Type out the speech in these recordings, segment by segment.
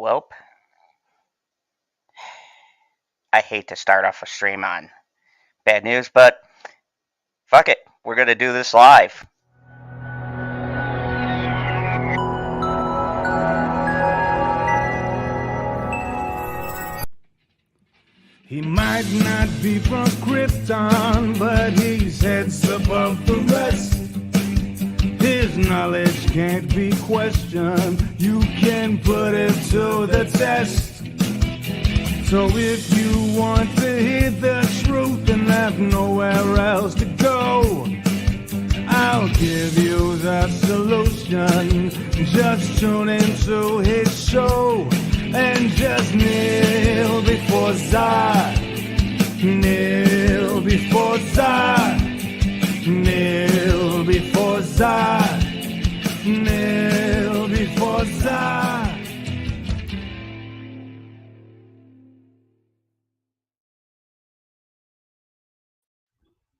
Welp, I hate to start off a stream on bad news, but fuck it. We're going to do this live. He might not be from Krypton, but he's heads above the rest. His knowledge can't be questioned. You can put it to the test. So if you want to hear the truth and have nowhere else to go, I'll give you the solution. Just tune into his show and just kneel before Zod. Kneel before Zod. Kneel before Zod. Kneel before Zod.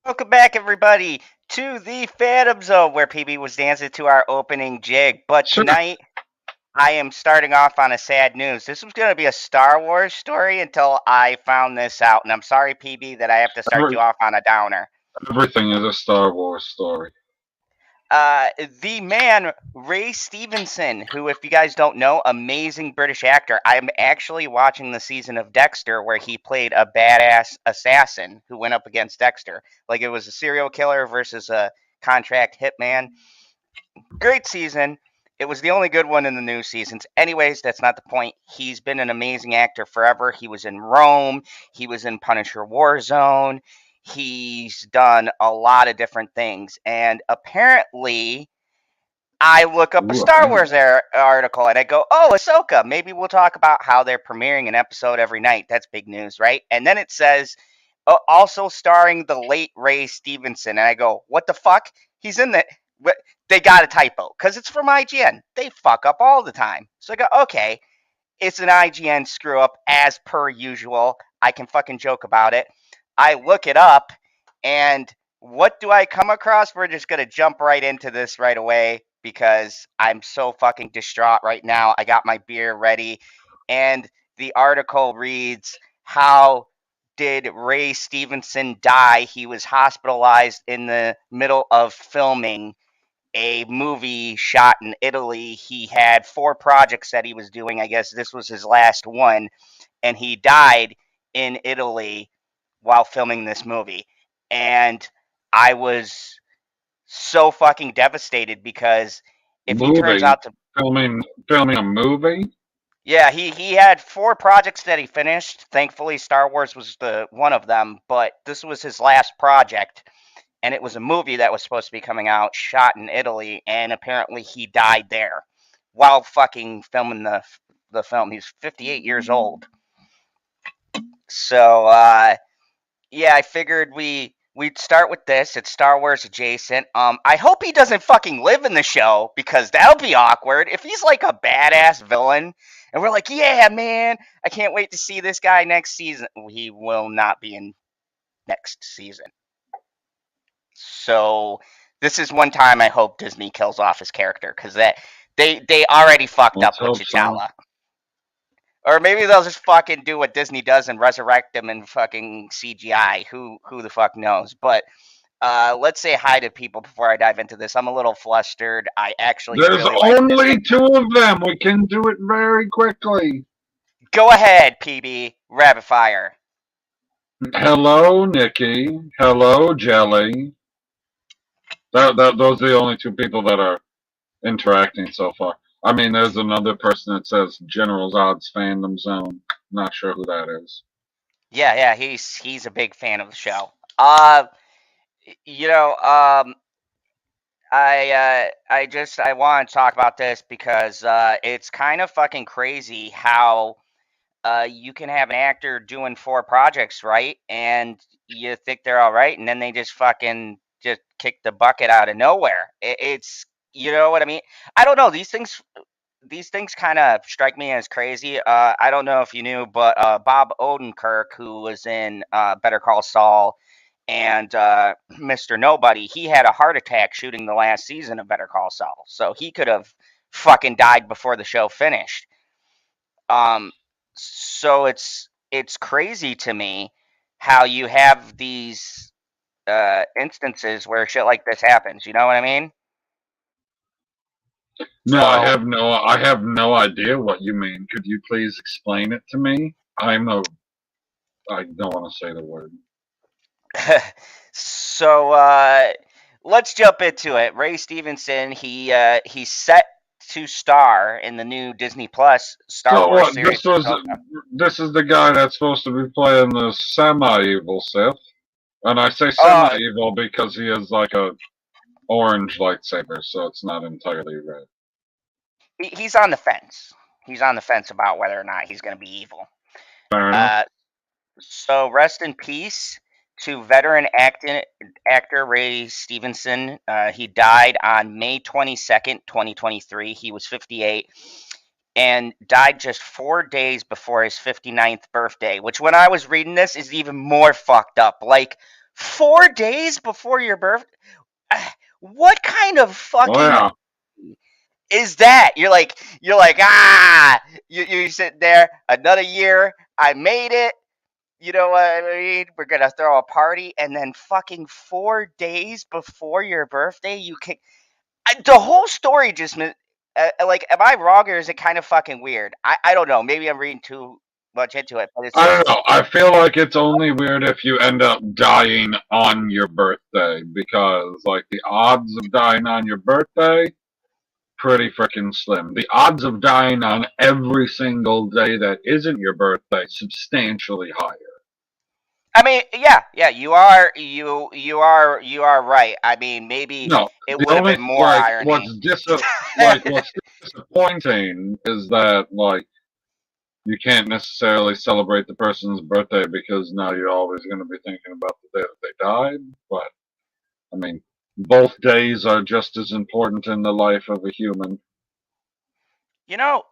Welcome back, everybody, to the Phantom Zone, where PB was dancing to our opening jig. But tonight, I am starting off on a sad news. This was going to be a Star Wars story until I found this out. And I'm sorry, PB, that I have to start you off on a downer. Everything is a Star Wars story. The man, Ray Stevenson, who, if you guys don't know, amazing British actor. I'm actually watching the season of Dexter where he played a badass assassin who went up against Dexter. Like it was a serial killer versus a contract hitman. Great season. It was the only good one in the new seasons. Anyways, that's not the point. He's been an amazing actor forever. He was in Rome. He was in Punisher Warzone. He's done a lot of different things. And apparently, I look up a Star Wars article and I go, oh, Ahsoka. Maybe we'll talk about how they're premiering an episode every night. That's big news, right? And then it says, also starring the late Ray Stevenson. And I go, what the fuck? He's in the... They got a typo because it's from IGN. They fuck up all the time. So I go, okay, it's an IGN screw up as per usual. I can fucking joke about it. I look it up, and what do I come across? We're just going to jump right into this right away because I'm so fucking distraught right now. I got my beer ready, and the article reads, how did Ray Stevenson die? He was hospitalized in the middle of filming a movie shot in Italy. He had 4 projects that he was doing. I guess this was his last one, and he died in Italy while filming this movie. And I was so fucking devastated because if he turns out to filming a movie. Yeah, he had 4 projects that he finished. Thankfully, Star Wars was the one of them, but this was his last project. And it was a movie that was supposed to be coming out, shot in Italy, and apparently he died there while fucking filming the film. He's 58 years old. So, yeah, I figured we'd start with this. It's Star Wars adjacent. I hope he doesn't fucking live in the show, because that'll be awkward. If he's like a badass villain, and we're like, yeah, man, I can't wait to see this guy next season. He will not be in next season. So this is one time I hope Disney kills off his character, because they already fucked up with T'Challa. So. Or maybe they'll just fucking do what Disney does and resurrect him in fucking CGI. Who the fuck knows? But let's say hi to people before I dive into this. I'm a little flustered. I actually There's really only 2 of them. We can do it very quickly. Go ahead, PB. Rapid fire. Hello, Nikki. Hello, Jelly. Those are the only 2 people that are interacting so far. I mean, there's another person that says General Zod's Fandom Zone. Not sure who that is. Yeah, he's a big fan of the show. I want to talk about this because it's kind of fucking crazy how you can have an actor doing 4 projects, right? And you think they're all right, and then they just fucking just kick the bucket out of nowhere. It's, you know what I mean? I don't know. These things kind of strike me as crazy. I don't know if you knew, but Bob Odenkirk, who was in Better Call Saul and Mr. Nobody, he had a heart attack shooting the last season of Better Call Saul. So he could have fucking died before the show finished. So it's crazy to me how you have these instances where shit like this happens. You know what I mean? No, So I have no idea what you mean. Could you please explain it to me? I don't want to say the word. so let's jump into it. Ray Stevenson, he's set to star in the new Disney Plus Star So Wars what? series. This is the guy that's supposed to be playing the semi-evil Sith, and I say Uh, semi-evil because he has like a orange lightsaber, so it's not entirely red. he's on the fence. He's on the fence about whether or not he's going to be evil. Fair enough. So rest in peace to veteran actor Ray Stevenson. He died on May 22nd, 2023. He was 58 and died just 4 days before his 59th birthday, which when I was reading this is even more fucked up. Like 4 days before your birthday? What kind of fucking Oh yeah. is that? You're like, you sit there, another year, I made it. You know what I mean? We're gonna throw a party, and then fucking 4 days before your birthday, you can. The whole story just like, am I wrong or is it kind of fucking weird? I don't know. Maybe I'm reading too much into it, but it's I just don't know. I feel like it's only weird if you end up dying on your birthday, because like the odds of dying on your birthday, pretty freaking slim. The odds of dying on every single day that isn't your birthday, substantially higher. I mean, yeah, you are right. I mean, maybe No, it the would have only been more irony. what's disappointing is that like you can't necessarily celebrate the person's birthday because now you're always going to be thinking about the day that they died. But I mean, both days are just as important in the life of a human. You know,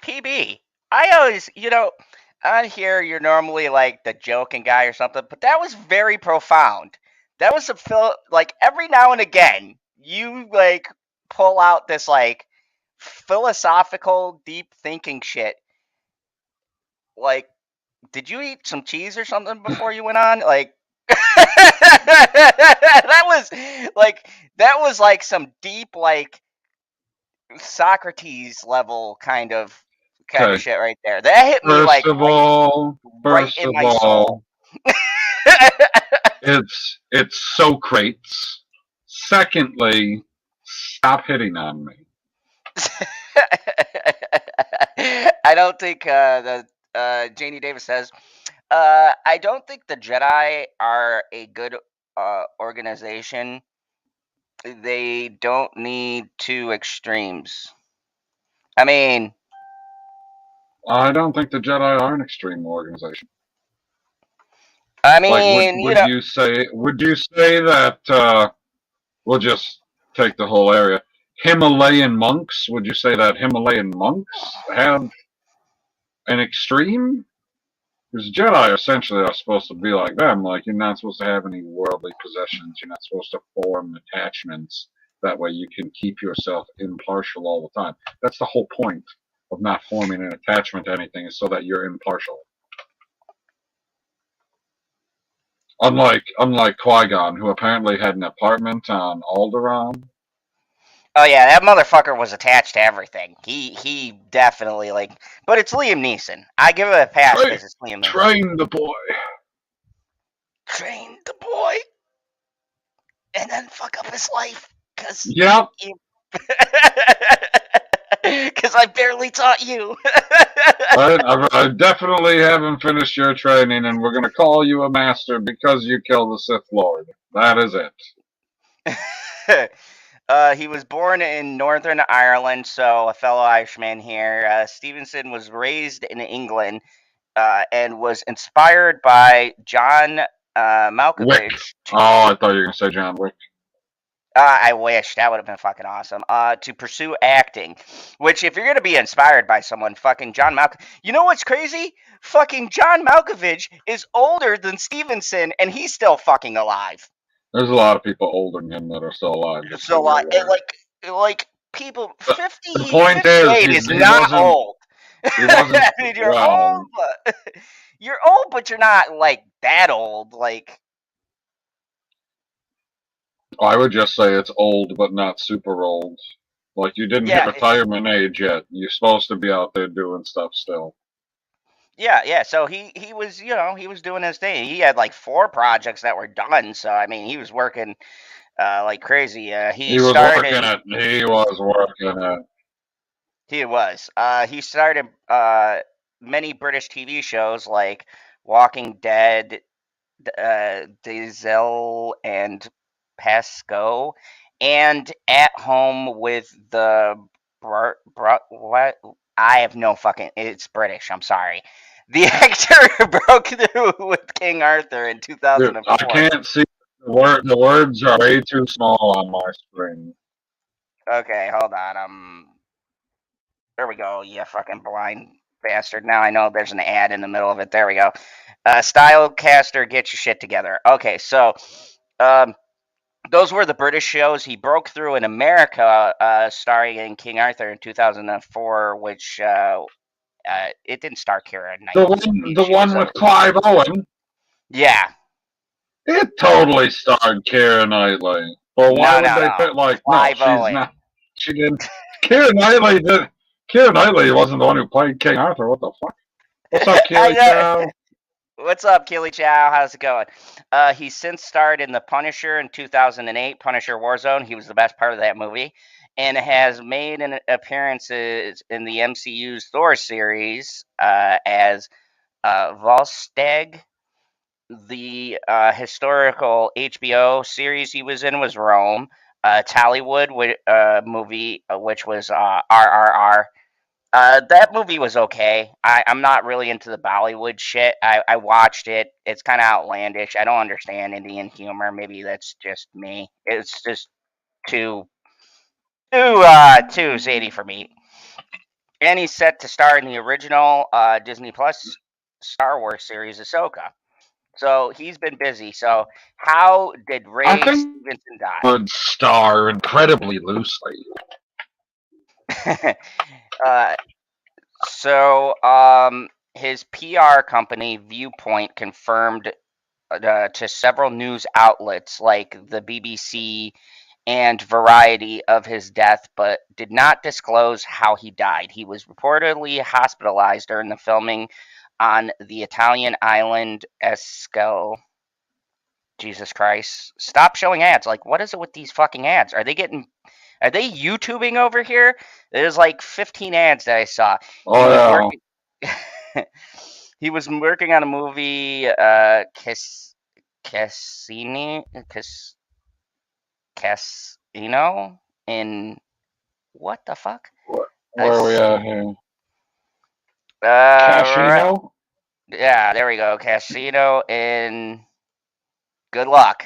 PB, I always, on here you're normally like the joking guy or something, but that was very profound. That was like every now and again you like pull out this like philosophical, deep thinking shit. Like, did you eat some cheese or something before you went on? Like, that was like some deep like Socrates level kind of Okay. shit right there. That hit me like right First in of my soul. all, it's Socrates. Secondly, stop hitting on me. I don't think the Janie Davis says. I don't think the Jedi are a good organization. They don't need two extremes. I mean, I don't think the Jedi are an extreme organization. I Like, mean, would you say that we'll just take the whole area? Himalayan monks? Would you say that Himalayan monks have an extreme? Because Jedi essentially are supposed to be like them. Like, you're not supposed to have any worldly possessions. You're not supposed to form attachments. That way you can keep yourself impartial all the time. That's the whole point of not forming an attachment to anything, is so that you're impartial. Unlike Qui-Gon, who apparently had an apartment on Alderaan. oh yeah, that motherfucker was attached to everything. He definitely like, but it's Liam Neeson. I give it a pass because it's Liam Neeson. Train the boy. Train the boy, and then fuck up his life. Cause Yep. Because I barely taught you. I definitely haven't finished your training, and we're going to call you a master because you killed the Sith Lord. That is it. He was born in Northern Ireland, so a fellow Irishman here. Stevenson was raised in England and was inspired by John Malkovich. Wick. Oh, I thought you were going to say John Wick. I wish. That would have been fucking awesome. To pursue acting, which if you're going to be inspired by someone, fucking John Malkovich. You know what's crazy? Fucking John Malkovich is older than Stevenson, and he's still fucking alive. There's a lot of people older than him that are still alive. So like people 50, the point 58 is not old. He wasn't I mean, you're well. old, but you're old, but you're not like that old. Like, I would just say it's old, but not super old. Like you didn't hit yeah, retirement age yet. You're supposed to be out there doing stuff still. yeah. So he was, he was doing his thing. He had like 4 projects that were done. So I mean, he was working like crazy. He He was working started. it. He was working it. He was. He started many British TV shows like Walking Dead, Diesel, and Pasco, and At Home with the what? I have no fucking. It's British. I'm sorry. The actor broke through with King Arthur in Dude, I 2004. can't see the words are way too small on my screen. Okay, hold on. There we go. You fucking blind bastard. Now I know there's an ad in the middle of it. There we go. Stylecaster, get your shit together. Okay, so um, those were the British shows. He broke through in America, starring in King Arthur in 2004, which it didn't star Keira Knightley's movie. The She was one a with Clive Owen. yeah. It totally starred Keira Knightley. Well, why No, would no, they no. put like no? Clive She's Owen. not. She didn't. Keira Knightley did. Keira Knightley wasn't the one who played King Arthur. What the fuck? What's up, I Keely know. Chow? What's up, Keely Chow? How's it going? He's since starred in The Punisher in 2008, Punisher Warzone. He was the best part of that movie, and has made an appearances in the MCU's Thor series as Volstagg. The historical HBO series he was in was Rome. Tollywood movie, which was RRR. That movie was okay. I'm not really into the Bollywood shit. I watched it. It's kind of outlandish. I don't understand Indian humor. Maybe that's just me. It's just too too zany for me. And he's set to star in the original Disney Plus Star Wars series Ahsoka. So he's been busy. So how did I Ray think Stevenson die? would star incredibly loosely. uh, So his PR company Viewpoint confirmed to several news outlets like the BBC and Variety of his death, but did not disclose how he died. He was reportedly hospitalized during the filming on the Italian island Escal. Jesus Christ! Stop showing ads. Like, what is it with these fucking ads? Are they YouTubing over here? There's like 15 ads that I saw. He Oh was yeah. working. He was working on a movie, Cassini, Casino in what the fuck? Where are we at here? Uh, Casino? yeah, there we go. Casino in. Good luck.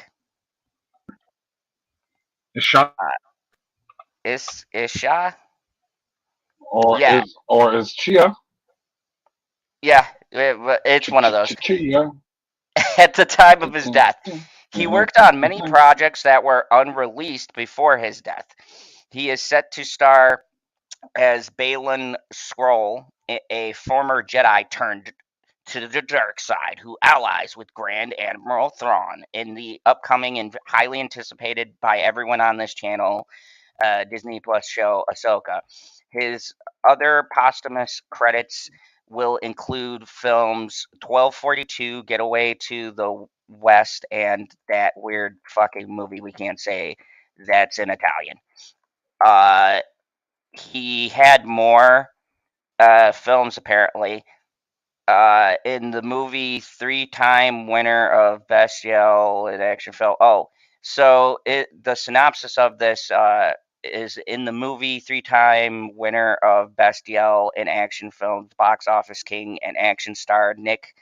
Is shot Uh, Isha? or Yeah, is Chia? yeah. It's one of those. Chia. At the time of his death, he worked on many projects that were unreleased before his death. He is set to star as Balin Scroll, a former Jedi turned to the dark side, who allies with Grand Admiral Thrawn in the upcoming and highly anticipated by everyone on this channel Disney Plus show Ahsoka. His other posthumous credits will include films 1242, Getaway to the West, and that weird fucking movie we can't say that's in Italian. Uh, he had more films apparently. In the movie, 3-time winner of Best Yell in Action Film. Oh, so the synopsis of this is in the movie, 3-time winner of Best Yell in Action Film, box office king, and action star Nick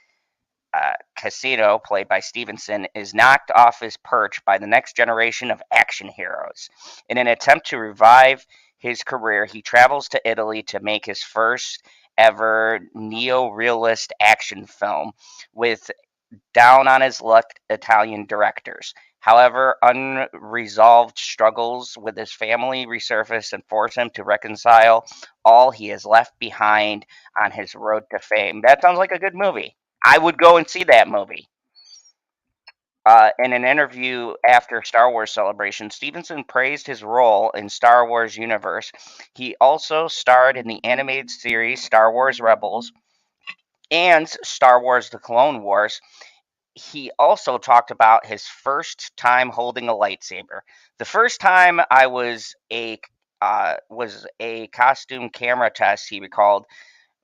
Casino, played by Stevenson, is knocked off his perch by the next generation of action heroes. In an attempt to revive his career, he travels to Italy to make his first ever neo-realist action film with down on his luck Italian directors. However, unresolved struggles with his family resurface and force him to reconcile all he has left behind on his road to fame. That sounds like a good movie. I would go and see that movie. In an interview after Star Wars Celebration, Stevenson praised his role in Star Wars universe. He also starred in the animated series Star Wars Rebels and Star Wars The Clone Wars. He also talked about his first time holding a lightsaber. The first time I was a costume camera test, he recalled.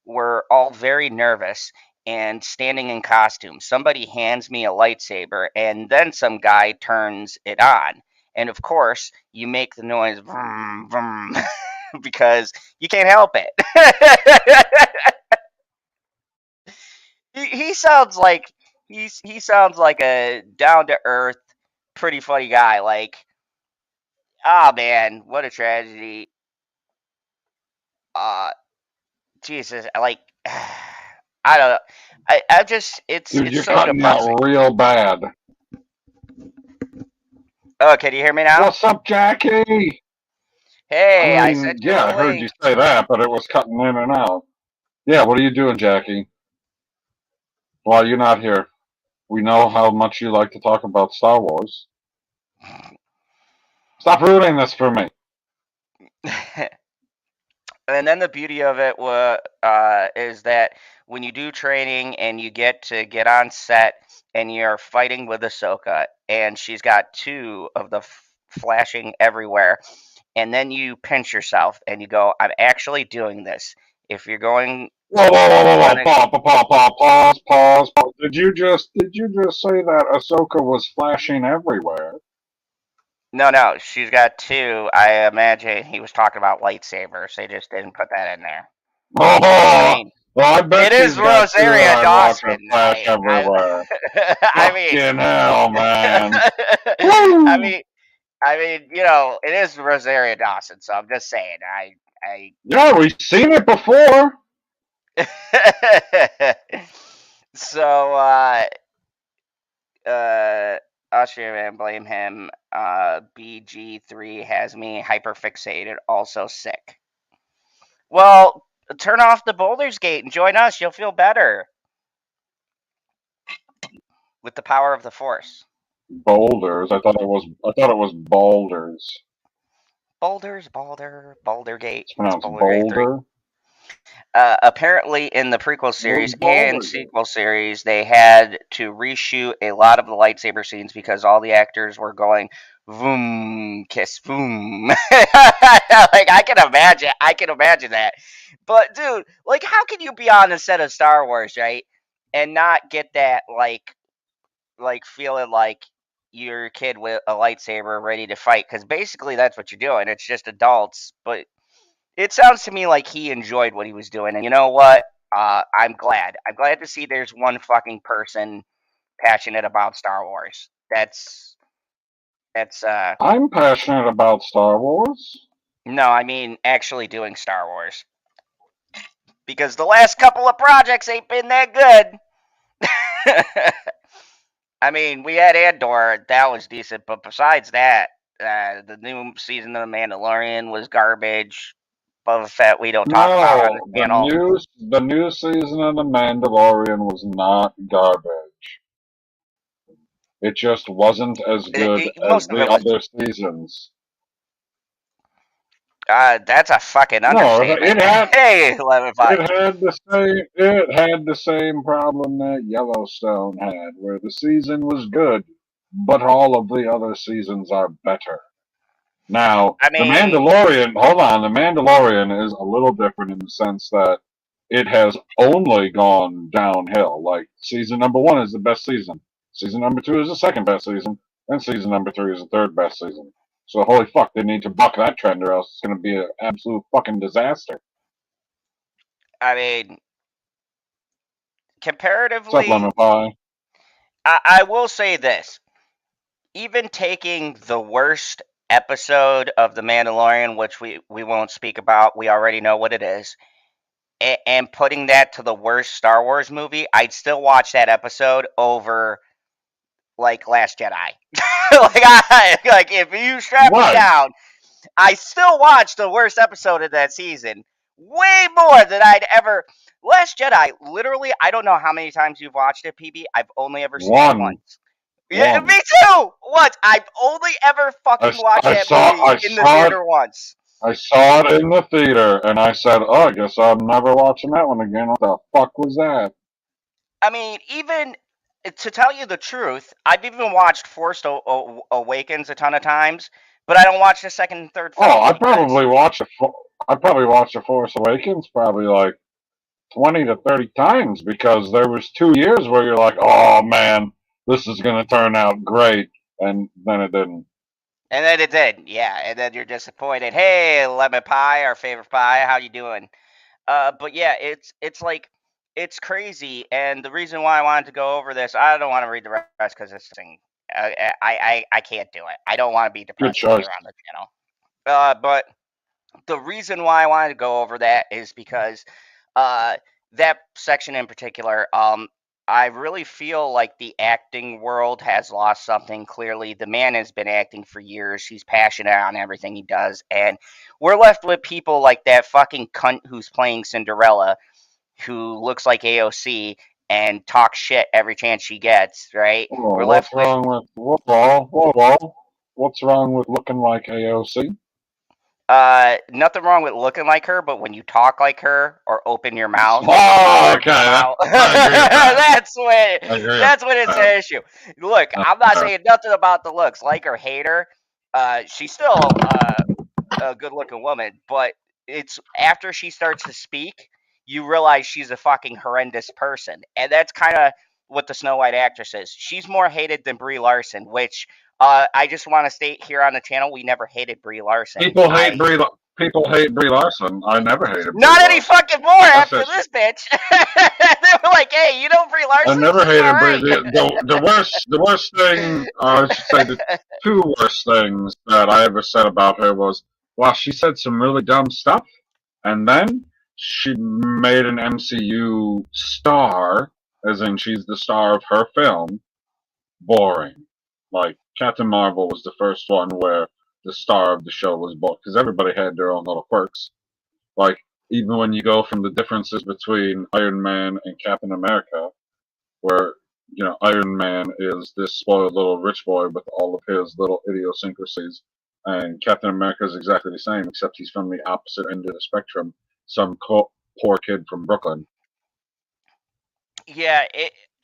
We're all very nervous and standing in costume. Somebody hands me a lightsaber, and then some guy turns it on. And of course, you make the noise vroom, vroom, because you can't help it. He sounds like he sounds like a down to earth, pretty funny guy. Like, oh man, what a tragedy. Uh, Jesus, like, I don't know. I just Dude, it's you're so cutting depressing. out real bad. Oh, can you hear me now? What's up, Jackie? Hey, I I mean, sent you yeah, the I heard you link. say that, but it was cutting in and out. Yeah, what are you doing, Jackie? Why you're not here? We know how much you like to talk about Star Wars. Stop ruining this for me. And then the beauty of it is that when you do training and you get to get on set and you're fighting with Ahsoka, and she's got two of the flashing everywhere, and then you pinch yourself and you go, "I'm actually doing this." If you're going Whoa, whoa, whoa, whoa, on whoa! a Pause. Did you just say that Ahsoka was flashing everywhere? no, she's got two. I imagine he was talking about lightsabers. They just didn't put that in there. I Oh, mean, well, I it bet is she's got two that Rosaria I'd watch her Dawson. flash everywhere. I mean, Fucking hell, man. I Woo! mean, it is Rosaria Dawson. So I'm just saying, Yeah, we've seen it before. so, Austrian man, blame him. BG3 has me hyperfixated, also sick. Well, turn off the Boulders Gate and join us. You'll feel better with the power of the Force. Boulders. I thought it was boulders. Boulder Gate. It's It's pronounced Boulder Gate 3. boulder. Apparently, in the prequel Where's series and boulder? sequel series, they had to reshoot a lot of the lightsaber scenes because all the actors were going boom, kiss, boom. Like, I can imagine that. But dude, like, how can you be on the set of Star Wars, right, and not get that like feeling like you're a kid with a lightsaber ready to fight? Because basically that's what you're doing. It's just adults, but it sounds to me like he enjoyed what he was doing, and you know what? I'm glad. I'm glad to see there's one fucking person passionate about Star Wars. That's I'm passionate about Star Wars. no, I mean actually doing Star Wars because the last couple of projects ain't been that good. I mean, we had Andor, that was decent, but besides that, the new season of The Mandalorian was garbage. Boba Fett, we don't talk about on No, the the channel. new season of The Mandalorian was not garbage. It just wasn't as good as Most of the it was. other seasons. That's a fucking No, understatement. Hey, 11.5. it had the same problem that Yellowstone had, where the season was good, but all of the other seasons are better. Now, I The mean, Mandalorian, hold on, The Mandalorian is a little different in the sense that it has only gone downhill. Like, season number one is the best season, season number two is the second best season, and season number three is the third best season. So, holy fuck, they need to buck that trend or else it's going to be an absolute fucking disaster. I mean, What's up, comparatively, Lemon Pie? I will say this. Even taking the worst episode of The Mandalorian, which we won't speak about, we already know what it is. and putting that to the worst Star Wars movie, I'd still watch that episode over like Last Jedi. like if you strap me Right. down, I still watch the worst episode of that season way more than I'd ever. Last Jedi, literally, I don't know how many times you've watched it, PB. I've only ever seen it One. once. Yeah, One. me too. Once. I've only ever fucking watched that movie in the I theater once. saw it in the theater, and I said, "Oh, I guess I'm never watching that one again." What the fuck was that? I mean, even to tell you the truth, I've even watched Force Awakens a ton of times, but I don't watch the second and third Oh, film because I probably watched the Force Awakens probably like 20 to 30 times because there was 2 years where you're like, "Oh man, this is gonna turn out great," and then it didn't. and then it did, yeah, and then you're disappointed. Hey, lemon pie, our favorite pie, how you doing? But yeah, it's like it's crazy, and the reason why I wanted to go over this, I don't want to read the rest because this thing, I can't do it. I don't want to be Good depressing choice. here on the channel. But the reason why I wanted to go over that is because uh, that section in particular, I really feel like the acting world has lost something. Clearly, the man has been acting for years. He's passionate on everything he does, and we're left with people like that fucking cunt who's playing Cinderella, who looks like AOC and talks shit every chance she gets. Right? Oh, We're left with what's wrong with looking like AOC? nothing wrong with looking like her, but when you talk like her or open your mouth, the Oh, words come okay. out. I agree with that. I agree with That's when it's that. an issue. Look, I'm not Uh, saying nothing about the looks, like or hate her. She's still a good looking woman, but it's after she starts to speak, you realize she's a fucking horrendous person, and that's kind of what the Snow White actress is. She's more hated than Brie Larson, which I just want to state here on the channel, we never hated Brie Larson. people hate Brie. People hate Brie Larson. I never hated Brie Not any Larson. fucking more I after said this bitch. They were like, "Hey, you know Brie I Larson? never She's all hated Brie. right." The worst thing, I should say, the two worst things that I ever said about her was, well, she said some really dumb stuff, and then she made an MCU star, as in she's the star of her film, boring. Like Captain Marvel was the first one where the star of the show was boring because everybody had their own little quirks. Like even when you go from the differences between Iron Man and Captain America, where Iron Man is this spoiled little rich boy with all of his little idiosyncrasies, and Captain America is exactly the same, except he's from the opposite end of the spectrum, some poor kid from Brooklyn. Yeah,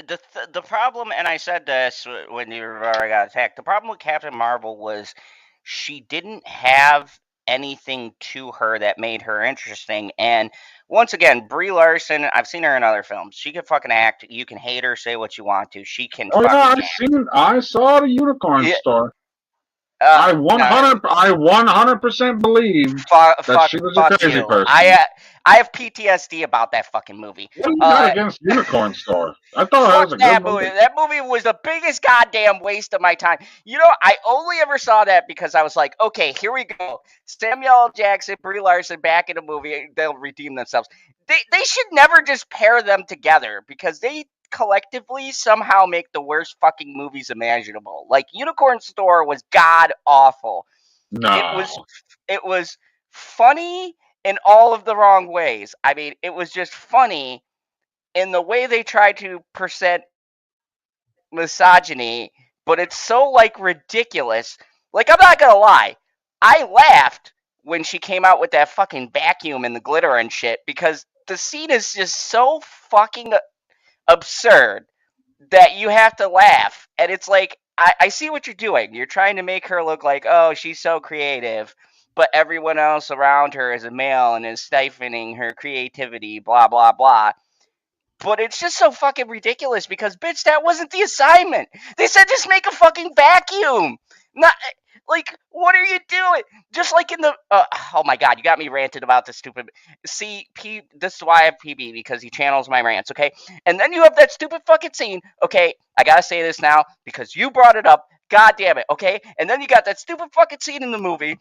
the problem, and I said this when you already got attacked. The problem with Captain Marvel was she didn't have anything to her that made her interesting. And once again, Brie Larson, I've seen her in other films. She can fucking act. You can hate her, say what you want to. She can Oh fucking yeah, act. I saw the unicorn Yeah, store. no, I 100% believe that she was a fuck crazy you. person. I have PTSD about that fucking movie. What do you got against Unicorn Store? I thought it Fuck was a good that movie. movie. That movie was the biggest goddamn waste of my time. You know, I only ever saw that because I was like, okay, here we go. Samuel L. Jackson, Brie Larson back in a movie. They'll redeem themselves. They should never just pair them together because they collectively somehow make the worst fucking movies imaginable. Like Unicorn Store was god awful. It was No. it was funny in all of the wrong ways. I mean, it was just funny in the way they tried to present misogyny, but it's so like ridiculous. Like I'm not gonna lie, I laughed when she came out with that fucking vacuum and the glitter and shit because the scene is just so fucking absurd that you have to laugh. And it's like I see what you're doing. You're trying to make her look like, oh, she's so creative, but everyone else around her is a male and is stifling her creativity, blah blah blah. But it's just so fucking ridiculous because, bitch, that wasn't the assignment. They said just make a fucking vacuum. Not like, what are you doing? Just like in the oh my god, you got me ranted about this stupid. See, this is why I have PB because he channels my rants, okay? And then you have that stupid fucking scene, okay? I gotta say this now because you brought it up. God damn it, okay? And then you got that stupid fucking scene in the movie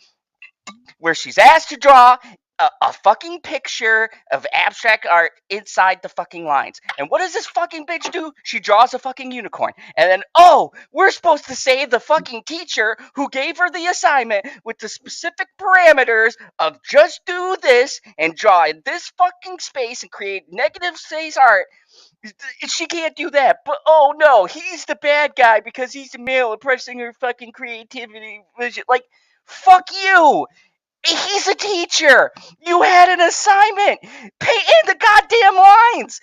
where she's asked to draw a fucking picture of abstract art inside the fucking lines. And what does this fucking bitch do? She draws a fucking unicorn. And then, oh, we're supposed to say the fucking teacher who gave her the assignment with the specific parameters of just do this and draw in this fucking space and create negative space art. She can't do that. But oh no, he's the bad guy because he's a male oppressing her fucking creativity. Like, fuck you. He's a teacher. You had an assignment. Paint in the goddamn lines.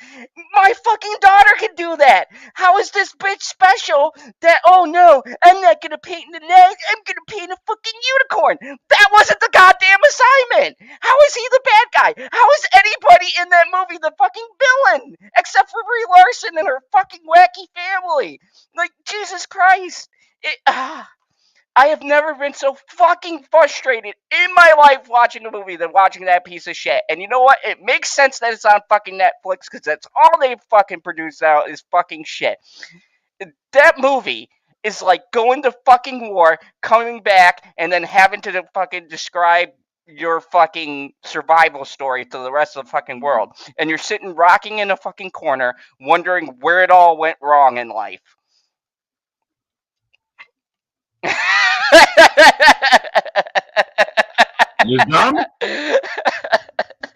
My fucking daughter can do that. How is this bitch special that, oh no, I'm not going to paint the legs. I'm going to paint a fucking unicorn. That wasn't the goddamn assignment. How is he the bad guy? How is anybody in that movie the fucking villain? Except for Brie Larson and her fucking wacky family. Like, Jesus Christ. I have never been so fucking frustrated in my life watching a movie than watching that piece of shit. And you know what? It makes sense that it's on fucking Netflix because that's all they fucking produce out is fucking shit. That movie is like going to fucking war, coming back, and then having to fucking describe your fucking survival story to the rest of the fucking world. And you're sitting rocking in a fucking corner wondering where it all went wrong in life. You done?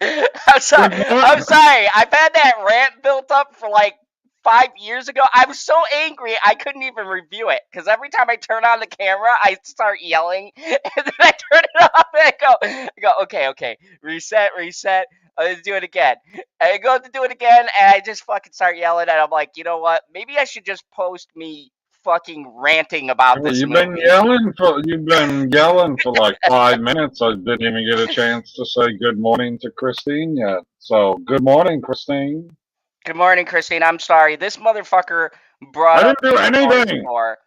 I'm sorry. I've had that rant built up for like 5 years ago. I was so angry I couldn't even review it because every time I turn on the camera, I start yelling, and then I turn it off and I go, okay, reset. Let's do it again. And I go to do it again, and I just fucking start yelling, and I'm like, you know what? Maybe I should just post me fucking ranting about this movie. You've been yelling for like 5 minutes. I didn't even get a chance to say good morning to Christine yet. So good morning, Christine. Good morning, Christine. I'm sorry. This motherfucker brought up the unicorn store.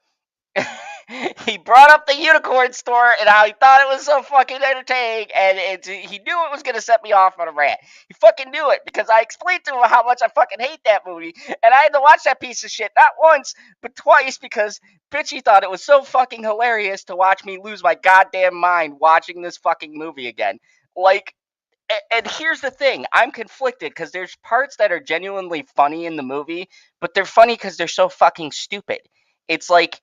He brought up the unicorn store and how he thought it was so fucking entertaining, and he knew it was going to set me off on a rant. He fucking knew it because I explained to him how much I fucking hate that movie, and I had to watch that piece of shit not once, but twice because bitchy thought it was so fucking hilarious to watch me lose my goddamn mind watching this fucking movie again. Like, and here's the thing, I'm conflicted because there's parts that are genuinely funny in the movie, but they're funny because they're so fucking stupid. It's like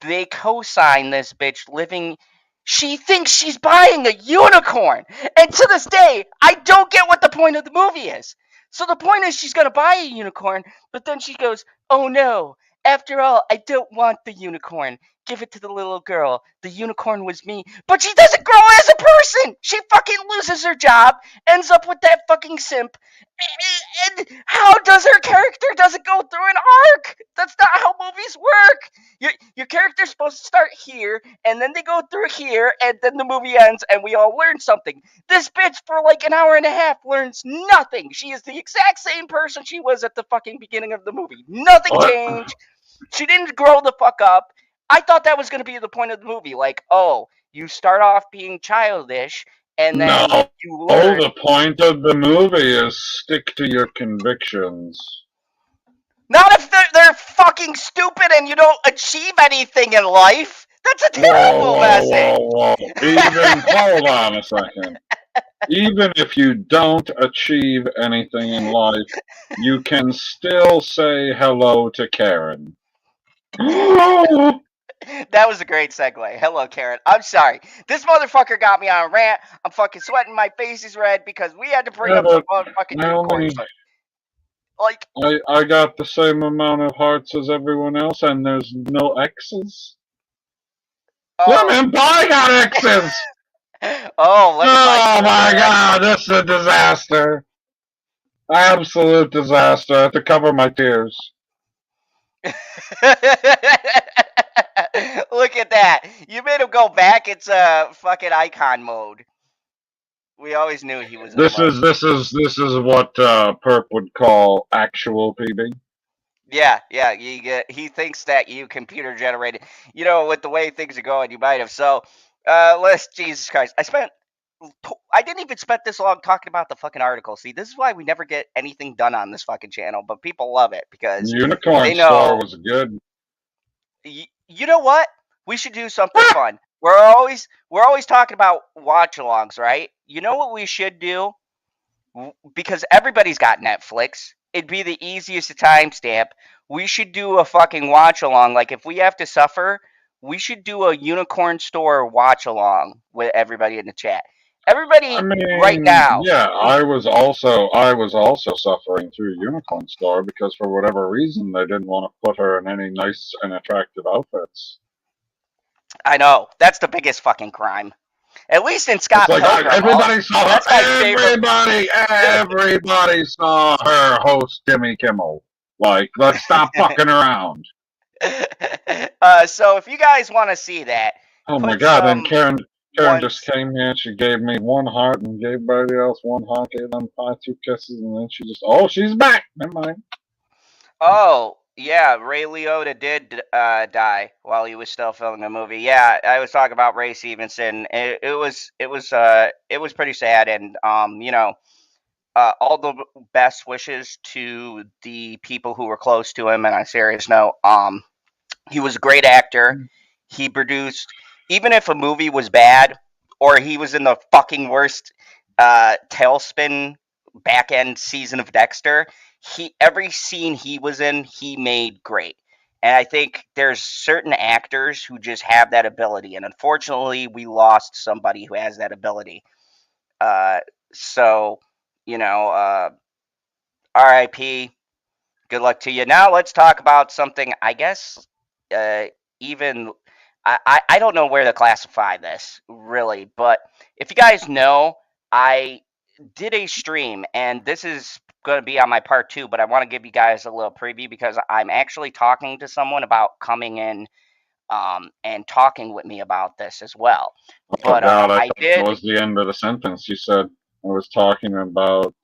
they co-sign this bitch living. She thinks she's buying a unicorn, and to this day, I don't get what the point of the movie is. So the point is she's gonna buy a unicorn, but then she goes, "Oh no! After all, I don't want the unicorn. Give it to the little girl. The unicorn was me." But she doesn't grow as a person. She fucking loses her job, ends up with that fucking simp. And how does her character doesn't go through an arc? That's not how movies work. Your character's supposed to start here, and then they go through here, and then the movie ends, and we all learn something. This bitch, for like an hour and a half, learns nothing. She is the exact same person she was at the fucking beginning of the movie. Nothing changed. She didn't grow the fuck up. I thought that was going to be the point of the movie. Like, oh, you start off being childish, and then you learn. The point of the movie is stick to your convictions. Not if they're fucking stupid and you don't achieve anything in life. That's a terrible message. Even, hold on a second. Even if you don't achieve anything in life, you can still say hello to Karen. That was a great segue. Hello, Karen. I'm sorry. This motherfucker got me on a rant. I'm fucking sweating. My face is red because we had to bring up the motherfucking unicorn. Like, I got the same amount of hearts as everyone else, and there's no X's. Lemon pie got X's. Oh my God! This is a disaster. Absolute disaster. I have to cover my tears. Look at that. You made him go back. It's fucking icon mode. We always knew he was. This is what Perp would call actual PB. Yeah. He thinks that you computer generated. You know, with the way things are going, you might have. So, Jesus Christ. I didn't even spend this long talking about the fucking article. See, this is why we never get anything done on this fucking channel, but people love it because Unicorn they know. Store was good. You know what? We should do something fun. we're always talking about watch-alongs, right? You know what we should do? Because everybody's got Netflix. It'd be the easiest to timestamp. We should do a fucking watch along. Like if we have to suffer, we should do a unicorn store watch along with everybody in the chat. I Everybody right mean, now. yeah, I was also suffering through Unicorn Store because for whatever reason they didn't want to put her in any nice and attractive outfits. I know. That's the biggest fucking crime. At least in It's Scott like Pilgrim. everybody saw her. That's my favorite. Everybody saw her host Jimmy Kimmel. Like, let's stop fucking around. So if you guys want to see that, Oh my put god! And some Karen just ones. came here. She gave me one heart and gave everybody else one heart. Gave them 2 kisses, and then she's back. Never mind. Oh, yeah, Ray Liotta did die while he was still filming the movie. Yeah, I was talking about Ray Stevenson. It was pretty sad, and all the best wishes to the people who were close to him. And on a serious note, he was a great actor. He produced, even if a movie was bad or he was in the fucking worst tailspin back end season of Dexter, every scene he was in, he made great. And I think there's certain actors who just have that ability, and unfortunately, we lost somebody who has that ability. Uh, so, you know, R.I.P. Good luck to you. Now let's talk about something. I guess uh, even I don't know where to classify this really, but if you guys know, I did a stream, and this is going to be on my part two. But I want to give you guys a little preview because I'm actually talking to someone about coming in and talking with me about this as well. Oh But god! I I thought that did. was the end of the sentence. You said I was talking about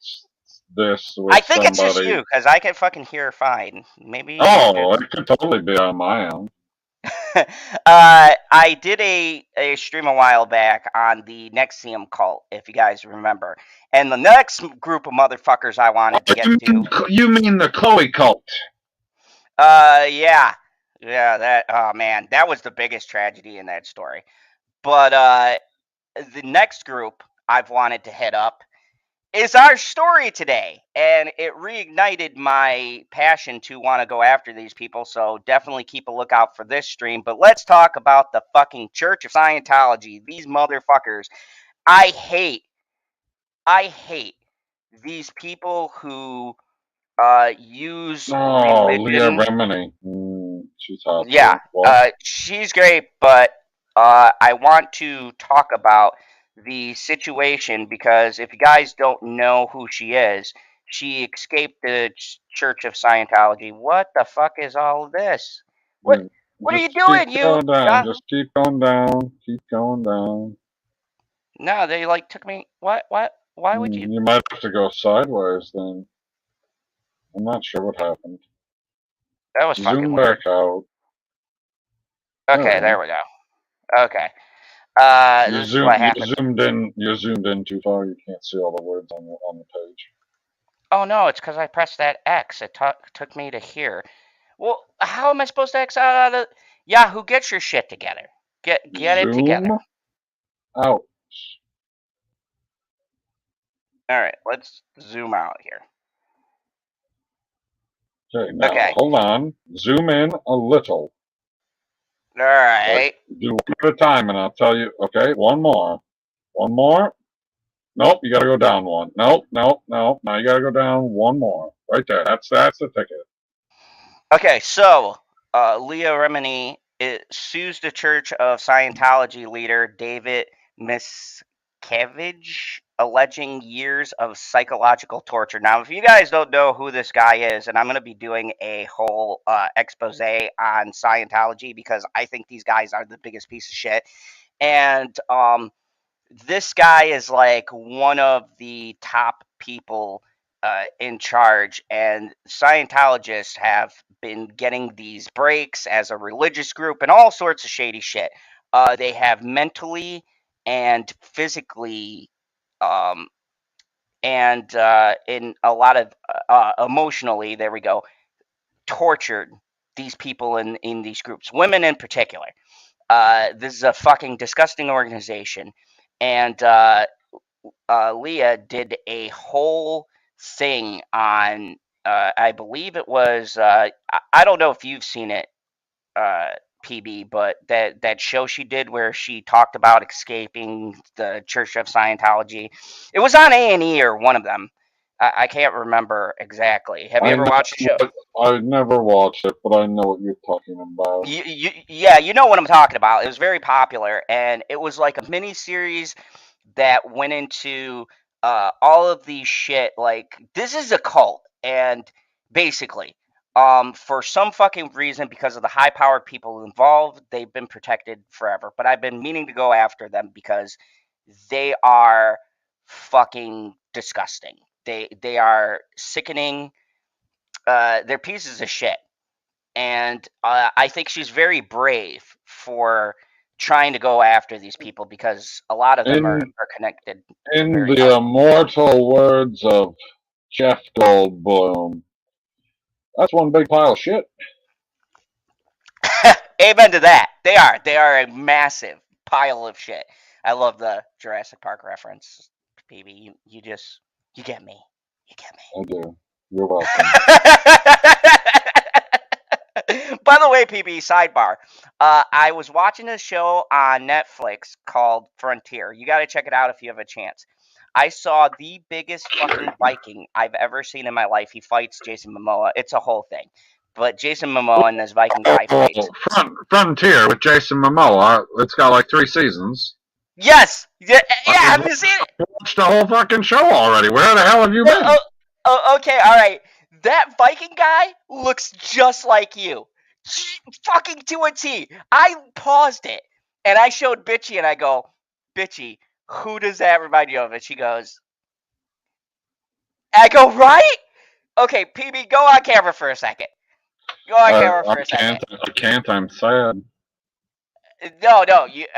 this I with think it's just somebody. you because I can fucking hear fine. Maybe Oh, it's it could totally be on my own. I did a stream a while back on the Nexium cult, if you guys remember. And the next group of motherfuckers I wanted to get to, You mean the Chloe cult? yeah, yeah, that, oh man, that was the biggest tragedy in that story. But the next group I've wanted to hit up is our story today. And it reignited my passion to want to go after these people. So definitely keep a lookout for this stream. But let's talk about the fucking Church of Scientology. These motherfuckers. I hate, I hate these people who use Oh, Leah religion. Remini. She's hot Yeah, too. What? she's great, but I want to talk about the situation because if you guys don't know who she is, she escaped the Church of Scientology. What the fuck is all of this? What Mm, what are you Just keep doing, you going down. Yahoo? Just keep going down. Keep going down. No, they like took me. What? Why would you? You might have to go sideways then. I'm not sure what happened. That was fucking Zoom weird. back out. There we Okay, there go. we go. Okay. You This is what zoom. You happened. zoomed in. You zoomed in too far. You can't see all the words on the page. Oh no, it's because I pressed that X. It took me to here. Well, how am I supposed to X out of Yahoo? Get your shit together. Get it together. Zoom out. All right, let's zoom out here. Okay, now Okay. hold on. Zoom in a little. All right. Do one at a time, and I'll tell you. Okay, one more. One more. Nope, you gotta go down one. Nope, nope, nope. Now you gotta go down one more. Right there. That's the ticket. Okay. So, Leah Remini sues the Church of Scientology leader David Miscavige, alleging years of psychological torture. Now, if you guys don't know who this guy is, and I'm going to be doing a whole expose on Scientology because I think these guys are the biggest piece of shit. And this guy is like one of the top people in charge, and Scientologists have been getting these breaks as a religious group and all sorts of shady shit. They have mentally and physically, um, and in a lot of emotionally, there we go, tortured these people in these groups, women in particular. This is a fucking disgusting organization. And Leah did a whole thing on, I believe it was, I don't know if you've seen it, PB, but that show she did where she talked about escaping the Church of Scientology. It was on A&E or one of them. I can't remember exactly. Have you ever watched the show? I never watched it, but I know what you're talking about. Yeah, you know what I'm talking about. It was very popular, and it was like a mini series that went into all of these shit. Like, this is a cult, and basically, for some fucking reason, because of the high-powered people involved, they've been protected forever. But I've been meaning to go after them because they are fucking disgusting. They are sickening. They're pieces of shit, and I think she's very brave for trying to go after these people because a lot of them are connected. In Very the immortal words of Jeff Goldblum, that's one big pile of shit. Amen to that. They are a massive pile of shit. I love the Jurassic Park reference, PB. You get me. You get me. I do. You're welcome. By the way, PB, sidebar. I was watching a show on Netflix called Frontier. You got to check it out if you have a chance. I saw the biggest fucking Viking I've ever seen in my life. He fights Jason Momoa. It's a whole thing. But Jason Momoa and this Viking guy fights. Frontier with Jason Momoa. It's got like 3 seasons. Yes! Yeah, have you seen it? I watched the whole fucking show already. Where the hell have you been? Okay, alright. That Viking guy looks just like you. Fucking to a T. I paused it, and I showed Bitchy, and I go, Bitchy, who does that remind you of? And she goes, I go, right? Okay, PB, go on camera for a second. Go on camera for a second. I can't. I'm sad. No,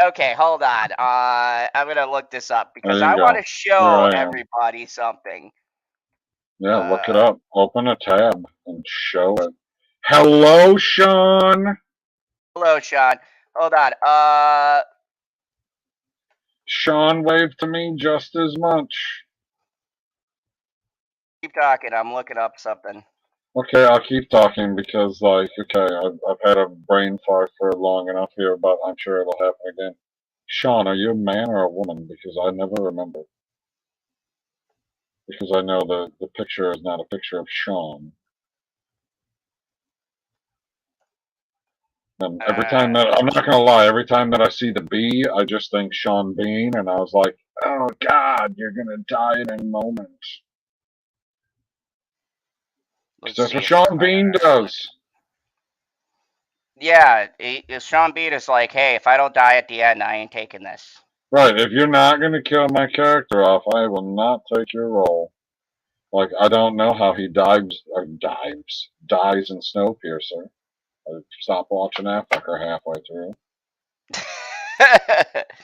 okay, hold on. I'm gonna look this up because I want to show everybody something. Yeah, look it up. Open a tab and show it. Hello, Sean. Hello, Sean. Hold on. Sean waved to me just as much. Keep talking. I'm looking up something. Okay, I'll keep talking because, like, okay, I've had a brain fart for long enough here, but I'm sure it'll happen again. Sean, are you a man or a woman? Because I never remember. Because I know the picture is not a picture of Sean. And every time that, I'm not gonna lie, every time that I see the B, I just think Sean Bean, and I was like, oh God, you're gonna die in a moment. That's what Sean Bean does. Yeah, Sean Bean is like, hey, if I don't die at the end, I ain't taking this. Right, if you're not gonna kill my character off, I will not take your role. Like, I don't know how he dies in Snowpiercer. I stopped watching that fucker halfway through.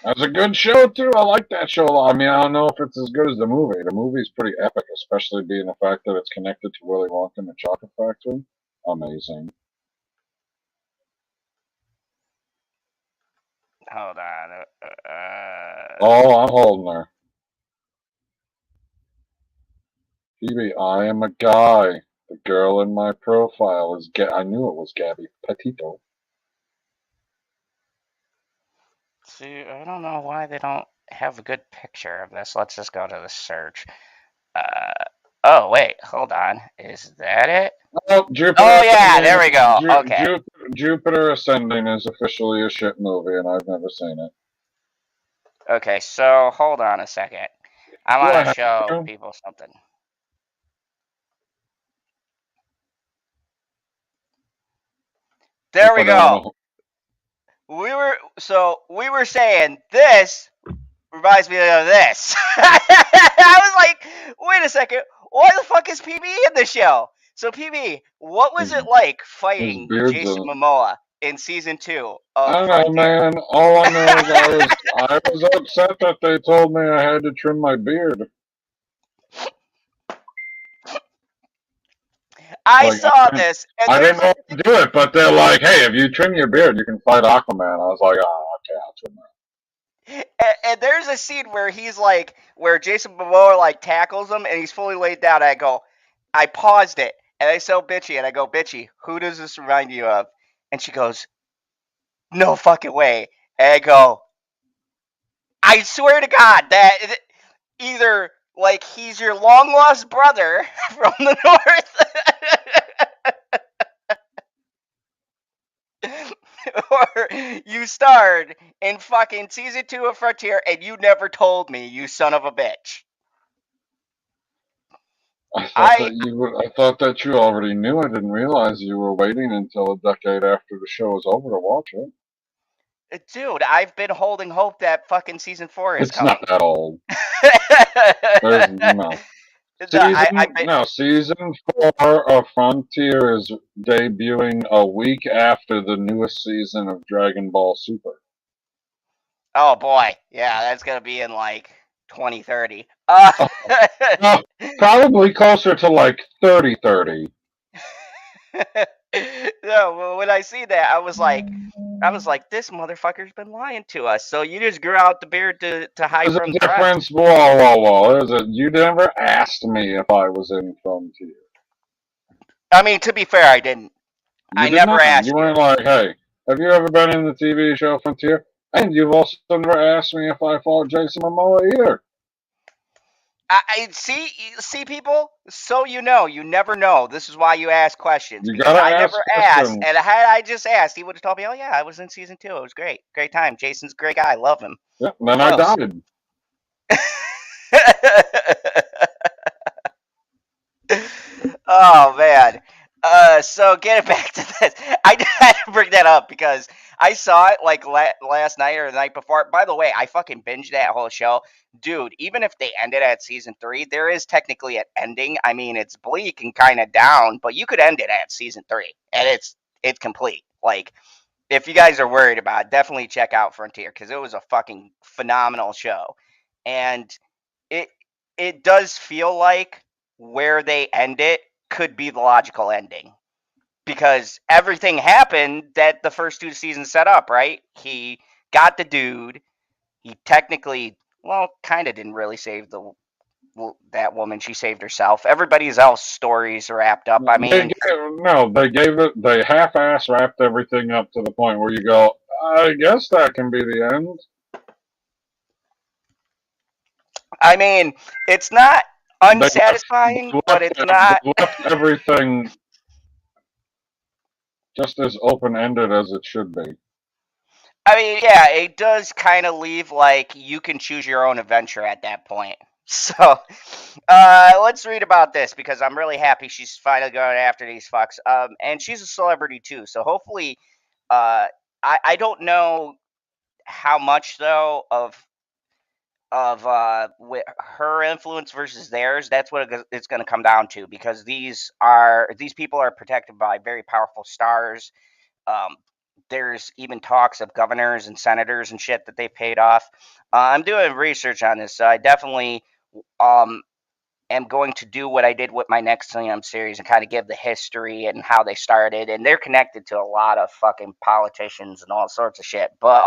That's a good show too. I like that show a lot. I mean, I don't know if it's as good as the movie. The movie's pretty epic, especially being the fact that it's connected to Willy Wonka and the Chocolate Factory. Amazing. Hold on. Oh, I'm holding her. Phoebe, I am a guy. The girl in my profile is I knew it was Gabby Petito. See, I don't know why they don't have a good picture of this. Let's just go to the search. Oh, wait, hold on. Is that it? Oh, Jupiter. Oh, yeah, there we go. Okay. Jupiter Ascending is officially a shit movie, and I've never seen it. Okay, so hold on a second. I want to show people something. There we go. We were saying this reminds me of this. I was like, wait a second, why the fuck is PB in the show? So PB, what was it like fighting Jason Momoa in season 2? I don't know, man. All I know is I was upset that they told me I had to trim my beard. I Like, saw this, and I didn't there's know how to do it, but they're like, "Hey, if you trim your beard, you can fight Aquaman." I was like, "Oh, okay, I'll trim it." and there's a scene where he's like, where Jason Momoa like tackles him, and he's fully laid down. I paused it, and I so bitchy, and I go, "Bitchy, who does this remind you of?" And she goes, "No fucking way." And I go, "I swear to God that either like he's your long lost brother from the north, or you starred in fucking season 2 of Frontier, and you never told me, you son of a bitch." I thought that you already knew. I didn't realize you were waiting until a decade after the show was over to watch it. Dude, I've been holding hope that fucking season 4 is It's not coming. that old. There's no. Season 4 of Frontier is debuting a week after the newest season of Dragon Ball Super. Oh boy, yeah, that's gonna be in like 2030. No, probably closer to like 3030. No, well, when I see that, I was like, this motherfucker's been lying to us. So you just grew out the beard to hide There's from a the rest. difference. Whoa. You never asked me if I was in Frontier. I mean, to be fair, I didn't. You I did never not. You asked you. weren't like, "Hey, have you ever been in the TV show Frontier?" And you've also never asked me if I fought Jason Momoa either. I see people. So you never know. This is why you ask questions, You because gotta I ask never asked. And questions. had I just asked, he would have told me, "Oh yeah, I was in season 2. It was great, great time. Jason's a great guy. Love him." Yep. Then I Close. died. Oh man. So getting back to this, I had to bring that up because I saw it like last night or the night before. By the way, I fucking binged that whole show, dude. Even if they ended at season 3, there is technically an ending. I mean, it's bleak and kind of down, but you could end it at season 3, and it's complete. Like, if you guys are worried about it, definitely check out Frontier because it was a fucking phenomenal show, and it it does feel like where they end it could be the logical ending because everything happened that the first 2 seasons set up, right? He got the dude. He technically, well, kind of didn't really save that woman. She saved herself. Everybody's else stories are wrapped up. I mean, They half-ass wrapped everything up to the point where you go, I guess that can be the end. it's not unsatisfying, but it's not. They left everything just as open-ended as it should be. I mean, yeah, it does kind of leave like you can choose your own adventure at that point. So, let's read about this because I'm really happy she's finally going after these fucks. And she's a celebrity too, so hopefully, uh, I don't know how much though of with her influence versus theirs. That's what it's going to come down to because these people are protected by very powerful stars. um, there's even talks of governors and senators and shit that they paid off. I'm doing research on this, so I definitely um, am going to do what I did with my next series and kind of give the history and how they started. And they're connected to a lot of fucking politicians and all sorts of shit. But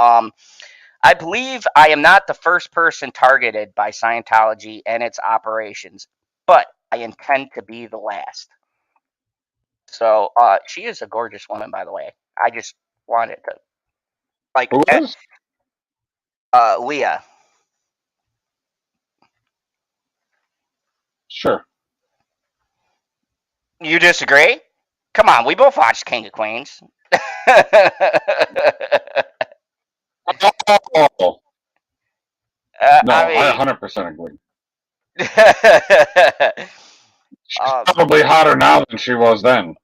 I believe I am not the first person targeted by Scientology and its operations, but I intend to be the last. So she is a gorgeous woman, by the way. I just wanted to like Who is? Leah. Sure. You disagree? Come on, we both watched King of Queens. Oh, no, I I mean, 100% agree. She's um, probably hotter now than she was then.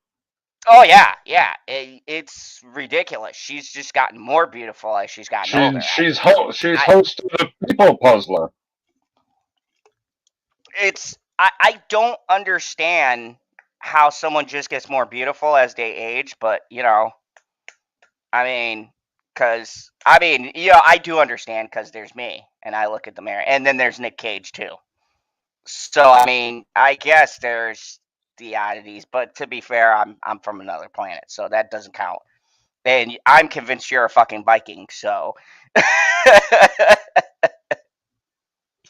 oh yeah, yeah. It's ridiculous. She's just gotten more beautiful as she's gotten older. She's I, host of the People Puzzler. I don't understand how someone just gets more beautiful as they age, but I mean, I do understand because there's me, and I look at the mirror, and then there's Nick Cage too. So I mean, I guess the oddities. But to be fair, I'm from another planet, so that doesn't count. And I'm convinced you're a fucking Viking, so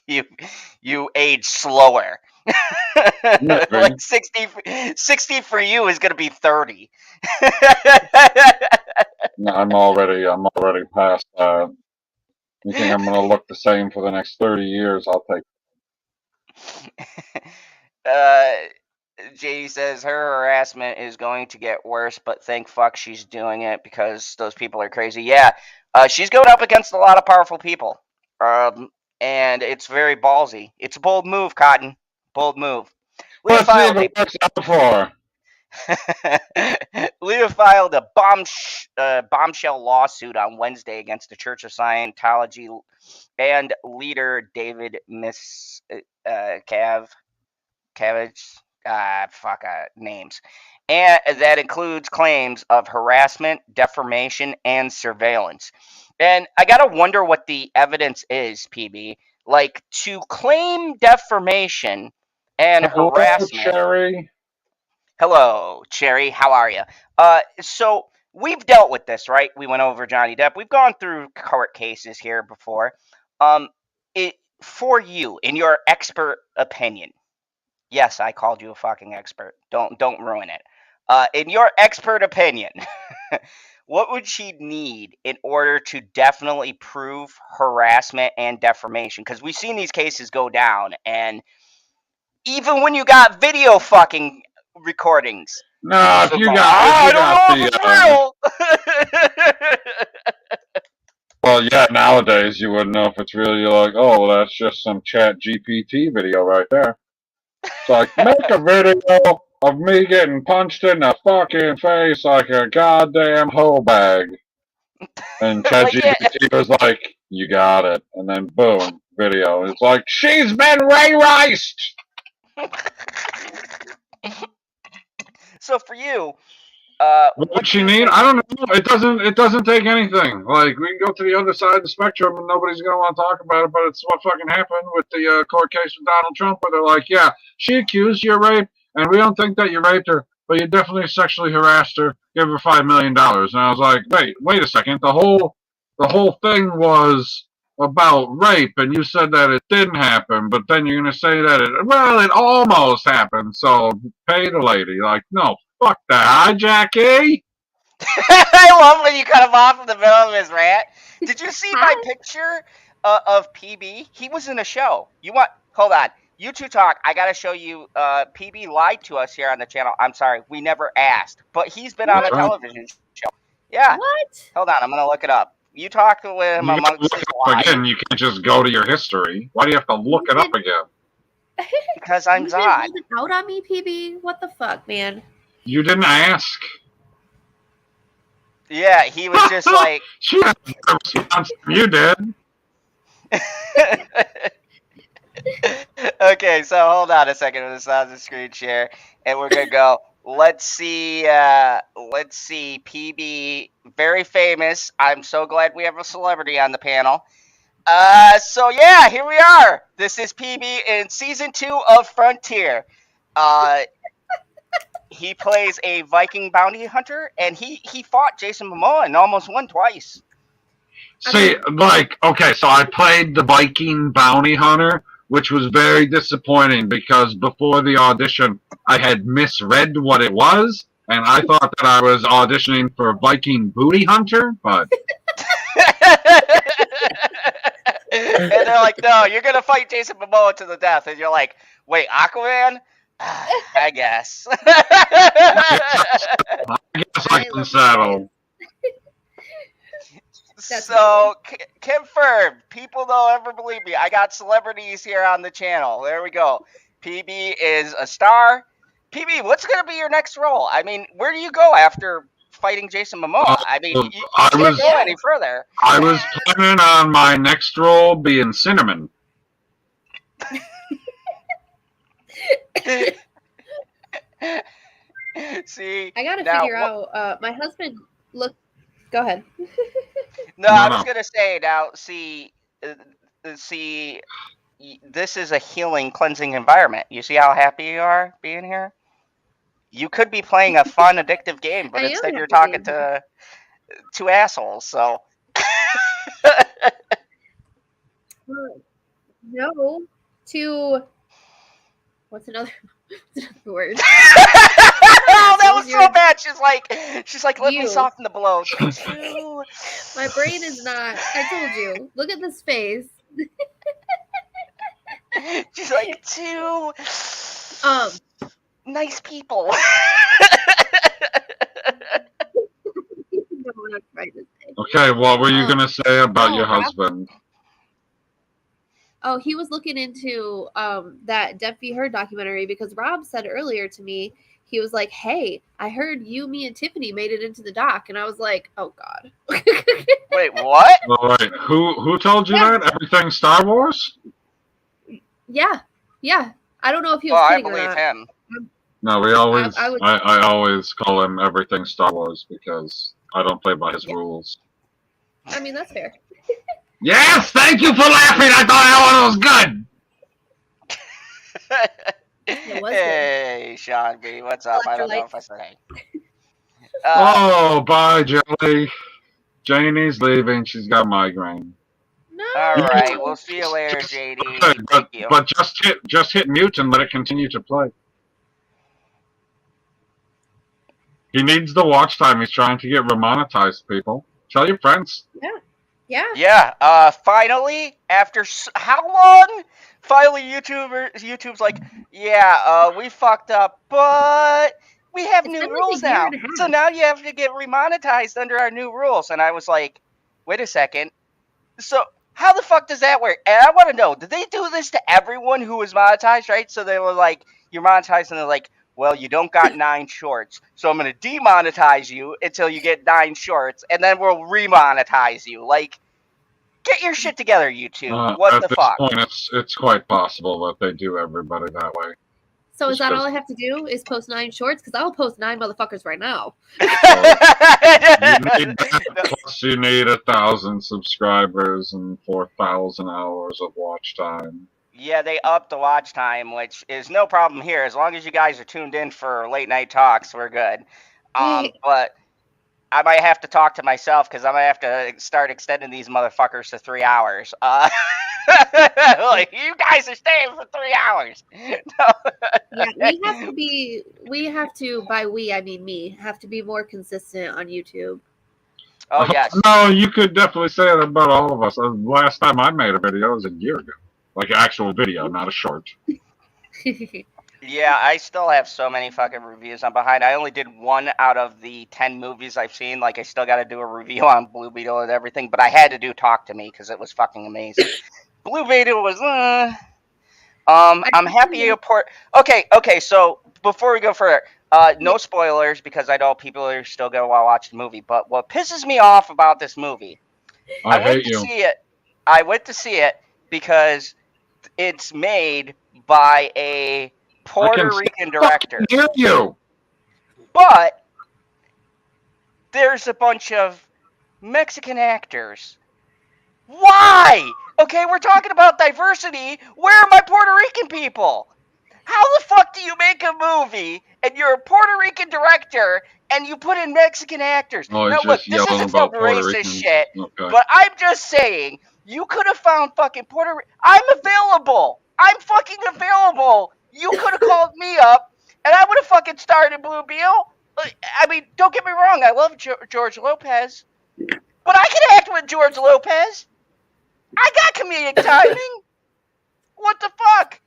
you age slower. Maybe. Like 60 for you is gonna be 30. No, I'm already past that. You think I'm gonna look the same for the next 30 years? I'll take. JD says her harassment is going to get worse, but thank fuck she's doing it because those people are crazy. Yeah, she's going up against a lot of powerful people, and it's very ballsy. It's a bold move, Cotton. Bold move. Leah Let's see if filed it works out for her. Leah filed a bombshell lawsuit on Wednesday against the Church of Scientology and leader David Miscavige. Names. And that includes claims of harassment, defamation, and surveillance. And I gotta wonder what the evidence is, PB. Like, to claim defamation and Hello, harassment. Cherry. Hello, Cherry. How are you? So we've dealt with this, right? We went over Johnny Depp. We've gone through court cases here before. For you, in your expert opinion, yes, I called you a fucking expert. Don't ruin it. In your expert opinion, what would she need in order to definitely prove harassment and defamation? Because we've seen these cases go down, and even when you got video fucking recordings, people No, if still you go, got I don't know if it's real. well, yeah, nowadays you wouldn't know if it's really. You're like, oh, well, that's just some Chat GPT video right there. It's like, make a video of me getting punched in the fucking face like a goddamn hoe bag. And Like, yeah. ChatGPT was like, you got it. And then boom, video. It's like, she's been Ray-riced! So for you, What what would do she you need? think? I don't know. It doesn't take anything. Like, we can go to the other side of the spectrum and nobody's going to want to talk about it, but it's what fucking happened with the court case with Donald Trump where they're like, yeah, she accused you of rape, and we don't think that you raped her, but you definitely sexually harassed her. Give her $5 million. And I was like, wait a second. The whole thing was about rape, and you said that it didn't happen, but then you're going to say that it almost happened, so pay the lady. Like, no, fuck that. Hi, Jackie. I love when you cut him off in the middle of his rant. Did you see my picture of PB? He was in a show. Hold on. You two talk. I gotta show you. PB lied to us here on the channel. I'm sorry, we never asked, but he's been on a television show. Yeah. What? Hold on, I'm gonna look it up. You talk with him You gotta amongst look his it up lies. again. You can't just go to your history. Why do you have to look it up again? Because I'm You've been Zod. holding out on me, PB. What the fuck, man? You didn't ask. Yeah, he was just like. She had a response. You did. Okay, so hold on a second. This is on the screen share, and we're gonna go. Let's see. PB, very famous. I'm so glad we have a celebrity on the panel. So yeah, here we are. This is PB in season 2 of Frontier. He plays a Viking bounty hunter, and he fought Jason Momoa and almost won twice. See, like, okay, so I played the Viking bounty hunter, which was very disappointing because before the audition, I had misread what it was, and I thought that I was auditioning for Viking booty hunter, but. And they're like, no, you're going to fight Jason Momoa to the death. And you're like, wait, Aquaman? I guess. I guess I can settle. So, confirmed. People don't ever believe me. I got celebrities here on the channel. There we go. PB is a star. PB, what's going to be your next role? I mean, where do you go after fighting Jason Momoa? I mean, you can't go any further. I was planning on my next role being Cinnamon. See, I gotta figure out. My husband look. Go ahead. No, I was gonna say now. See, this is a healing, cleansing environment. You see how happy you are being here? You could be playing a fun, addictive game, but I am instead you're having talking to two assholes. So no to what's another word? oh, that was so You're- bad. She's like, let me You. soften the blow. Two. My brain is not. I told you. Look at this face. She's like, two nice people. No, I'm not trying to say. Okay, what were you gonna say about your Rob- husband? Oh, he was looking into that Deaf Be Heard documentary because Rob said earlier to me, he was like, "Hey, I heard you, me, and Tiffany made it into the doc," and I was like, "Oh God." Wait, what? All right, who told you Yeah. that? Everything Star Wars? Yeah. I don't know if he was Well, I kidding or believe not. him. No, we always. I would- I always call him everything Star Wars because I don't play by his rules. I mean, that's fair. Yes, thank you for laughing. I thought that one was good. It was good. Hey, Sean B, what's up? I don't know if I said hey. Oh, bye, Jelly. Janie's leaving. She's got migraine. No. All right, we'll see you later, JD. Okay, Thank you. but just hit mute and let it continue to play. He needs the watch time. He's trying to get remonetized, people. Tell your friends. Yeah. Yeah. Finally, after how long? Finally, YouTube's like, yeah. We fucked up, but we have It's new been like rules a year now. and a half. So now you have to get remonetized under our new rules. And I was like, wait a second. So how the fuck does that work? And I want to know, did they do this to everyone who was monetized, right? So they were like, you're monetized, and they're like, well, you don't got 9 shorts, so I'm going to demonetize you until you get 9 shorts, and then we'll remonetize you. Like, get your shit together, YouTube. What At the this fuck? point, it's quite possible that they do everybody that way. So is that all I have to do? Is post 9 shorts? Because I'll post 9 motherfuckers right now. You need that, plus you need 1,000 subscribers and 4,000 hours of watch time. Yeah, they upped the watch time, which is no problem here. As long as you guys are tuned in for late night talks, we're good. But I might have to talk to myself because I might have to start extending these motherfuckers to 3 hours. Like, you guys are staying for 3 hours. Yeah, we have to, by we, I mean me, have to be more consistent on YouTube. Oh, yes. No, you could definitely say that about all of us. Last time I made a video was a year ago. Like an actual video, not a short. Yeah, I still have so many fucking reviews I'm behind. I only did 1 out of the 10 movies I've seen. Like, I still got to do a review on Blue Beetle and everything, but I had to do Talk to Me because it was fucking amazing. Blue Beetle was, I'm happy you port. Okay, so before we go further, no spoilers because I know people are still going to watch the movie, but what pisses me off about this movie, I hate you. I went to see it because it's made by a Puerto Rican director. Hear you. But there's a bunch of Mexican actors. Why? Okay, we're talking about diversity. Where are my Puerto Rican people? How the fuck do you make a movie and you're a Puerto Rican director and you put in Mexican actors? Oh, now look, this isn't some racist shit, but I'm just saying you could have found fucking Puerto Rican. I'm available. I'm fucking available. You could have called me up and I would have fucking starred in Blue Beetle. I mean, don't get me wrong. I love George Lopez, but I can act with George Lopez. I got comedic timing. What the fuck?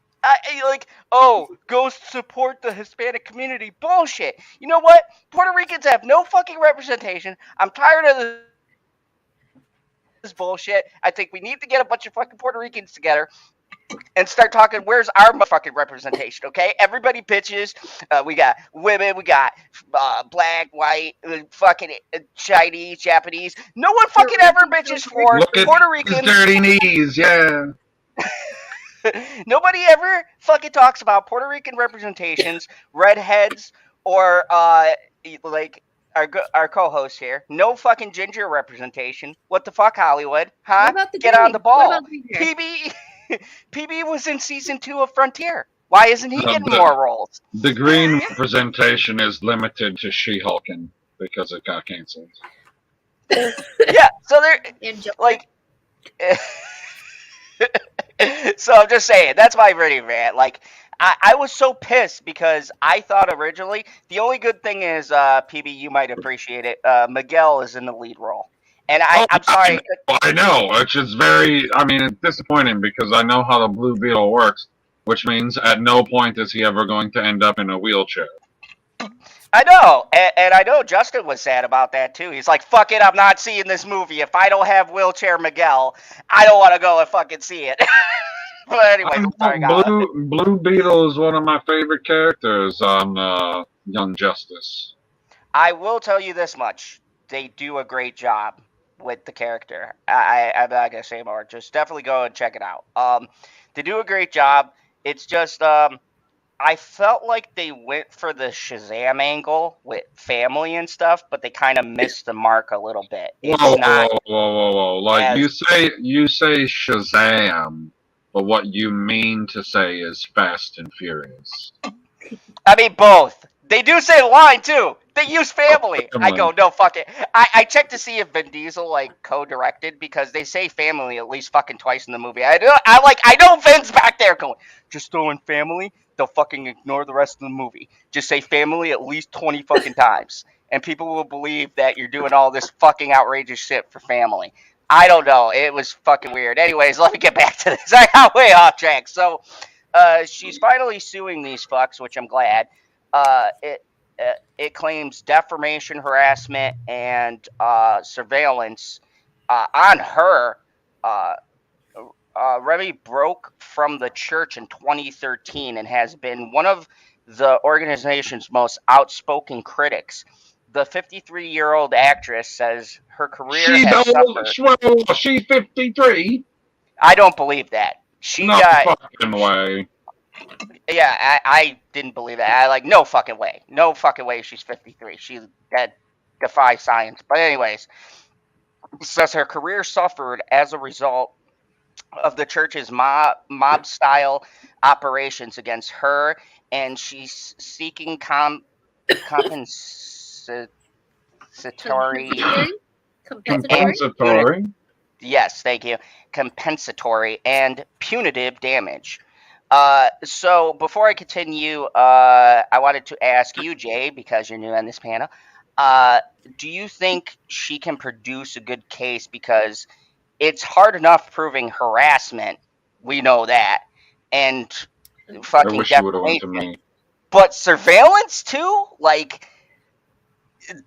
Go support the Hispanic community. Bullshit. You know what? Puerto Ricans have no fucking representation. I'm tired of this bullshit. I think we need to get a bunch of fucking Puerto Ricans together and start talking, where's our fucking representation, okay? Everybody bitches. We got women, we got black, white, fucking Chinese, Japanese. No one fucking ever bitches for Puerto Ricans. Dirty knees, yeah. Nobody ever fucking talks about Puerto Rican representations, redheads, or like our co-host here. No fucking ginger representation. What the fuck, Hollywood? Huh? What about the Get green? on the ball. What about green hair? PB was in season 2 of Frontier. Why isn't he getting more roles? The green representation is limited to She-Hulkin because it got canceled. Yeah, so they're like. So I'm just saying, that's my Reddit rant. Like, I was so pissed because I thought originally the only good thing is, PB, you might appreciate it. Miguel is in the lead role, and I'm sorry. I know, which is very. I mean, it's disappointing because I know how the Blue Beetle works, which means at no point is he ever going to end up in a wheelchair. I know, and I know Justin was sad about that too. He's like, "Fuck it, I'm not seeing this movie. If I don't have wheelchair Miguel, I don't want to go and fucking see it." But anyways, I'm sorry, Blue Beetle is one of my favorite characters on Young Justice. I will tell you this much: they do a great job with the character. I'm not gonna say more. Just definitely go and check it out. They do a great job. It's just I felt like they went for the Shazam angle with family and stuff, but they kind of missed the mark a little bit. Whoa! Like you say Shazam, but what you mean to say is Fast and Furious. I mean, both. They do say the line too. They use family. I go, no, fuck it. I checked to see if Vin Diesel like co-directed because they say family at least fucking twice in the movie. I know Vin's back there going, just throw in family. They'll fucking ignore the rest of the movie. Just say family at least 20 fucking times, and people will believe that you're doing all this fucking outrageous shit for family. I don't know. It was fucking weird. Anyways, let me get back to this. I got way off track. So, she's finally suing these fucks, which I'm glad. It claims defamation, harassment, and surveillance on her. Remy broke from the church in 2013 and has been one of the organization's most outspoken critics. The 53-year-old actress says her career has suffered. She's 53. I don't believe that. No fucking way. Yeah, I didn't believe that. No fucking way. No fucking way she's 53. That defies science. But anyways, says her career suffered as a result of the church's mob-style operations against her, and she's seeking compensatory. Yes, thank you. Compensatory and punitive damage. So before I continue, I wanted to ask you, Jay, because you're new on this panel, do you think she can produce a good case? Because it's hard enough proving harassment, we know that, and fucking defamation. But surveillance too? Like,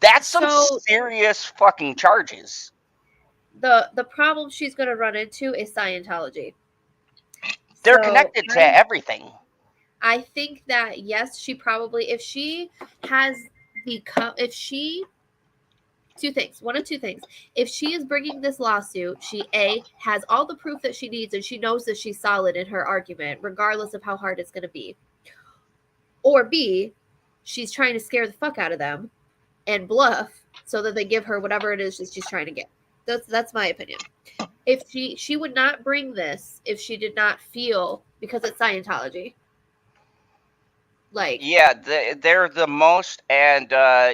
that's some serious fucking charges. The problem she's going to run into is Scientology. They're connected to everything. I think that, yes, she probably, if she has become, one of two things. If she is bringing this lawsuit, she A, has all the proof that she needs and she knows that she's solid in her argument, regardless of how hard it's going to be. Or B, she's trying to scare the fuck out of them and bluff so that they give her whatever it is that she's trying to get. That's my opinion. If she would not bring this if she did not feel, because it's Scientology. They're the most, and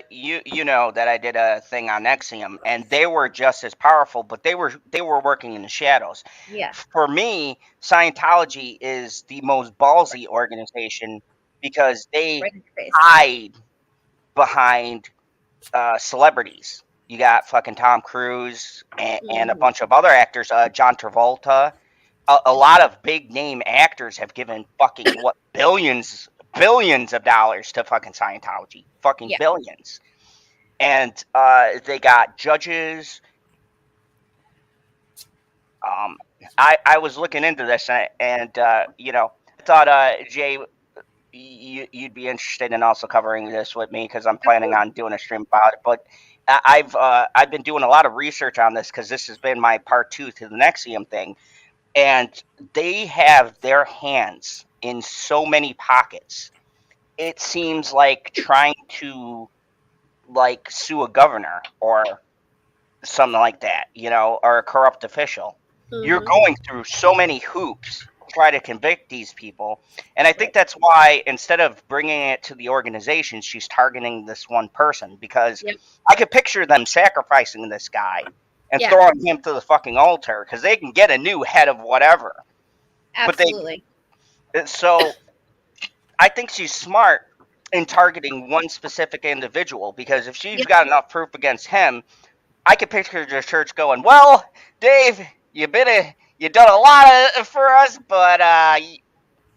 you know that I did a thing on Nexium, and they were just as powerful, but they were working in the shadows. Yeah. For me, Scientology is the most ballsy organization because they hide behind celebrities. You got fucking Tom Cruise and a bunch of other actors, John Travolta. A lot of big name actors have given fucking billions of dollars to fucking Scientology, billions. And they got judges. I was looking into this and I thought Jay, you'd be interested in also covering this with me because I'm planning on doing a stream about it. But I've been doing a lot of research on this because this has been my part 2 to the Nexium thing, and they have their hands in so many pockets. It seems like trying to sue a governor or something like that, or a corrupt official. Mm-hmm. You're going through so many hoops try to convict these people. And I think that's why, instead of bringing it to the organization, she's targeting this one person, because I could picture them sacrificing this guy and throwing him to the fucking altar, because they can get a new head of whatever. Absolutely. So I think she's smart in targeting one specific individual, because if she's got enough proof against him, I could picture the church going, well, Dave, you done a lot for us, but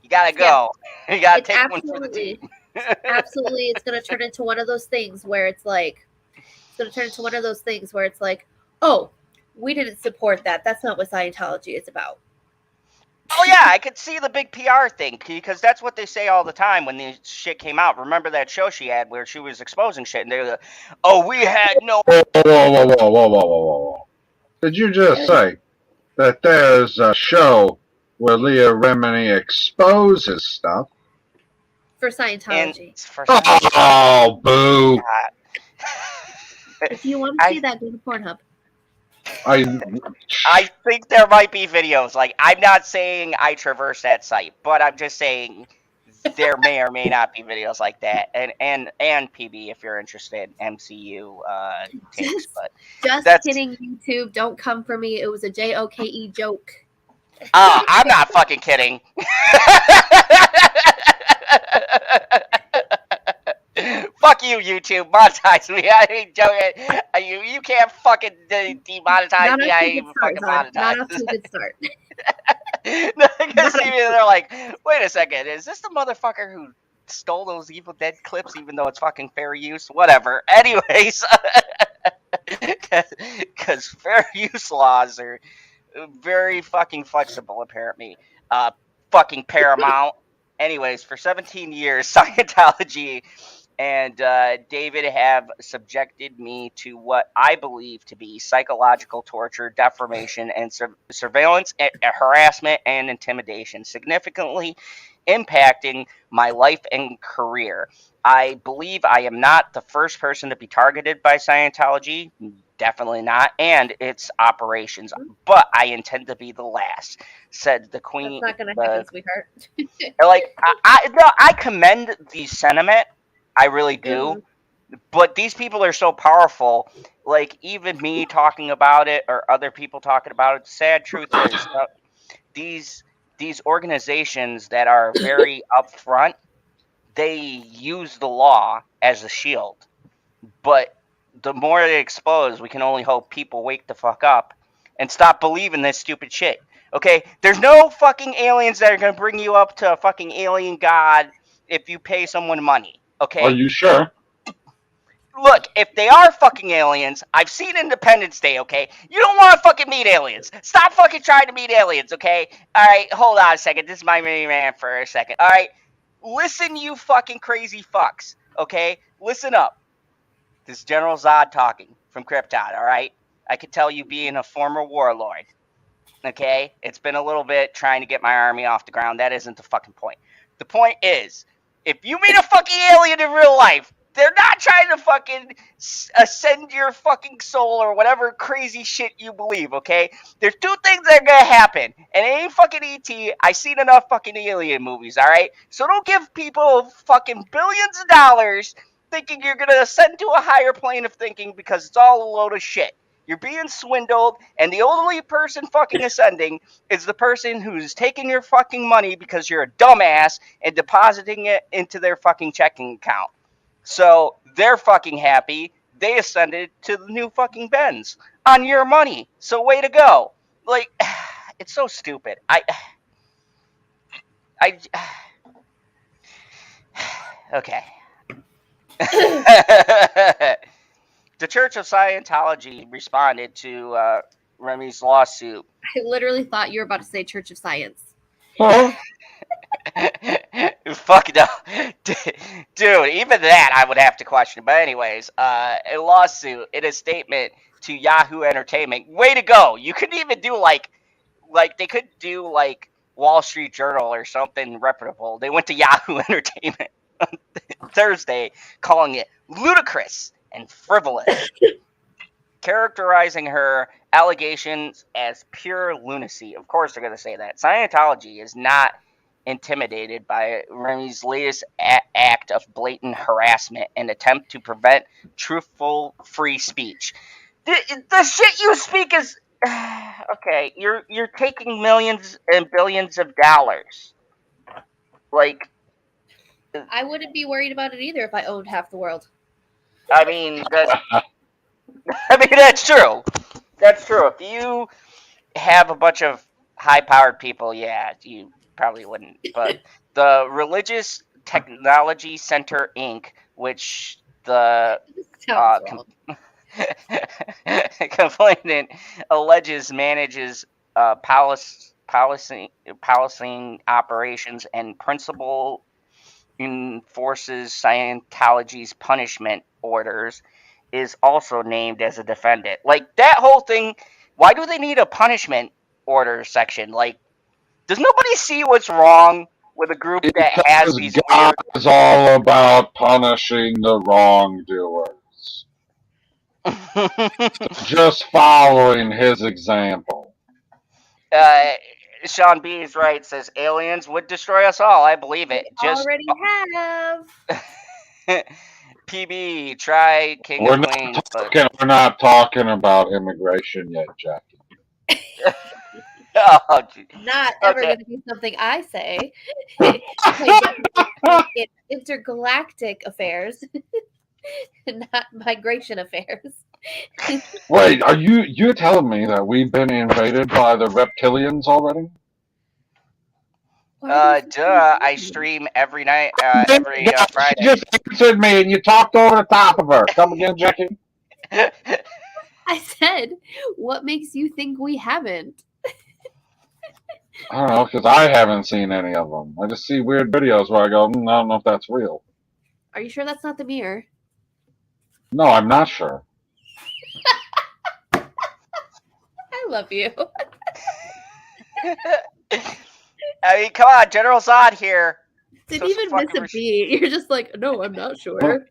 you gotta go. You gotta take one for the team. Absolutely, it's gonna turn into one of those things where it's like, oh, we didn't support that. That's not what Scientology is about. Oh yeah, I could see the big PR thing, because that's what they say all the time when the shit came out. Remember that show she had where she was exposing shit, and they were like, "Oh, we had no." Whoa. Did you just say that there's a show where Leah Remini exposes stuff? For Scientology. Oh, boo. If you want to see that, go to Pornhub. I think there might be videos. Like, I'm not saying I traverse that site, but I'm just saying there may or may not be videos like that. And PB, if you're interested, MCU takes. But just kidding, YouTube. Don't come for me. It was a JOKE joke. I'm not fucking kidding. Fuck you, YouTube. Monetize me. I ain't joking. You can't fucking demonetize me. I ain't even fucking monetize. Not off to a good start. They're like, wait a second. Is this the motherfucker who stole those Evil Dead clips, even though it's fucking fair use? Whatever. Anyways, because fair use laws are very fucking flexible, apparently. Fucking Paramount. Anyways, for 17 years, Scientology and David have subjected me to what I believe to be psychological torture, defamation, and surveillance, harassment, and intimidation, significantly impacting my life and career. I believe I am not the first person to be targeted by Scientology, definitely not, and its operations, but I intend to be the last, said the Queen. That's not going to happen, sweetheart. I commend the sentiment. I really do. But these people are so powerful. Like, even me talking about it or other people talking about it, the sad truth is these organizations that are very upfront, they use the law as a shield. But the more they expose, we can only hope people wake the fuck up and stop believing this stupid shit. Okay? There's no fucking aliens that are going to bring you up to a fucking alien god if you pay someone money. Okay? Are you sure? Look, if they are fucking aliens, I've seen Independence Day, okay? You don't want to fucking meet aliens. Stop fucking trying to meet aliens, okay? Alright, hold on a second. This is my mini man for a second. Alright? Listen, you fucking crazy fucks, okay? Listen up. This is General Zod talking from Krypton, alright? I could tell you being a former warlord, okay? It's been a little bit trying to get my army off the ground. That isn't the fucking point. The point is, if you meet a fucking alien in real life, they're not trying to fucking ascend your fucking soul or whatever crazy shit you believe, okay? There's two things that are gonna happen, and it ain't fucking E.T. I've seen enough fucking alien movies, alright? So don't give people fucking billions of dollars thinking you're gonna ascend to a higher plane of thinking, because it's all a load of shit. You're being swindled, and the only person fucking ascending is the person who's taking your fucking money because you're a dumbass and depositing it into their fucking checking account. So they're fucking happy. They ascended to the new fucking Benz on your money. So way to go. Like, it's so stupid. Okay. The Church of Scientology responded to Remy's lawsuit. I literally thought you were about to say Church of Science. Huh? Fuck no. Dude, even that I would have to question. But anyways, a lawsuit in a statement to Yahoo Entertainment. Way to go. You couldn't even do like they could do like Wall Street Journal or something reputable. They went to Yahoo Entertainment on Thursday calling it ludicrous and frivolous, characterizing her allegations as pure lunacy. Of course, they're going to say that. Scientology is not intimidated by Remini's latest act of blatant harassment and attempt to prevent truthful free speech. The shit you speak is okay. You're taking millions and billions of dollars. Like, I wouldn't be worried about it either if I owned half the world. I mean that's true. That's true. If you have a bunch of high-powered people, yeah, you probably wouldn't. But the Religious Technology Center Inc., which the Sounds wrong. complainant alleges manages policing operations and principal enforces Scientology's punishment orders, is also named as a defendant. Like, that whole thing, why do they need a punishment order section? Like, does nobody see what's wrong with a group that has these God is all about punishing the wrongdoers. Just following his example. Sean B is right, says aliens would destroy us all. I believe it. Just Already have. PB, try King of Queens. We're not talking about immigration yet, Jackie. Oh, Not ever okay. going to be something I say. It's intergalactic affairs, not migration affairs. Wait, are you're telling me that we've been invaded by the reptilians already? Duh, I stream every night, every Friday. She just answered me and you talked over the top of her. Come again, Jackie? I said, what makes you think we haven't? I don't know, because I haven't seen any of them. I just see weird videos where I go, I don't know if that's real. Are you sure that's not the mirror? No, I'm not sure. I love you. I mean, come on, General Zod here. Didn't even miss a beat. You're just like, no, I'm not sure.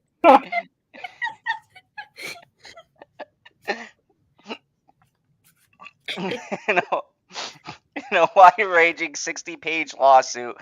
In a wide-ranging 60-page lawsuit,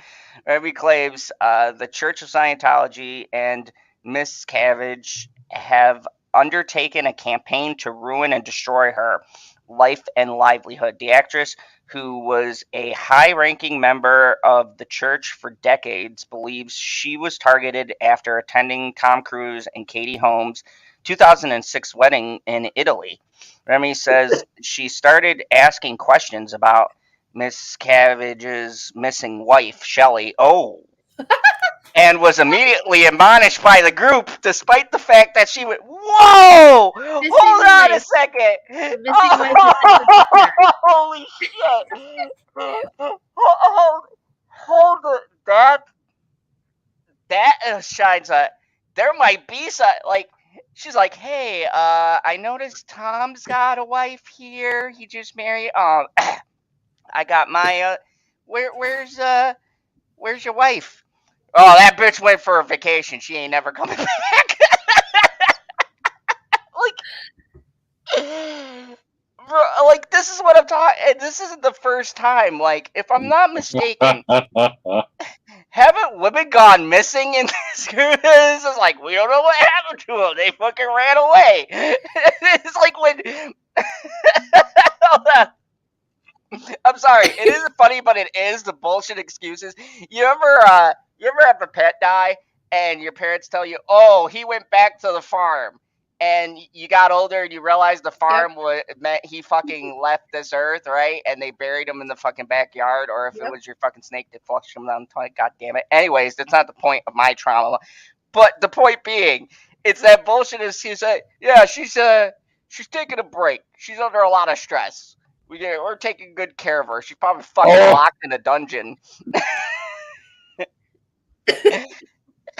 Remini claims the Church of Scientology and Miscavige have undertaken a campaign to ruin and destroy her life and livelihood. The actress, who was a high-ranking member of the church for decades, believes she was targeted after attending Tom Cruise and Katie Holmes' 2006 wedding in Italy. Remini says she started asking questions about Miscavige's missing wife, Shelley. And was immediately admonished by the group, despite the fact that she went, whoa! Hold on a second! Holy shit! Hold it. That shines a... There might be some... Like, she's like, hey, I noticed Tom's got a wife here. He just married... I got my... Where's your wife? Oh, that bitch went for a vacation. She ain't never coming back. Like, this is what I'm talking. This isn't the first time. Like, if I'm not mistaken, haven't women gone missing in this group? This is like, we don't know what happened to them. They fucking ran away. It's like when. I'm sorry. It isn't funny, but it is the bullshit excuses. You ever have a pet die and your parents tell you, "Oh, he went back to the farm," and you got older and you realized the farm meant he fucking left this earth, right? And they buried him in the fucking backyard, or if it was your fucking snake that flushed him down the toilet. God damn it. Anyways, that's not the point of my trauma. But the point being, it's that bullshit excuse. Yeah, she's taking a break. She's under a lot of stress. We're taking good care of her. She's probably fucking locked in a dungeon.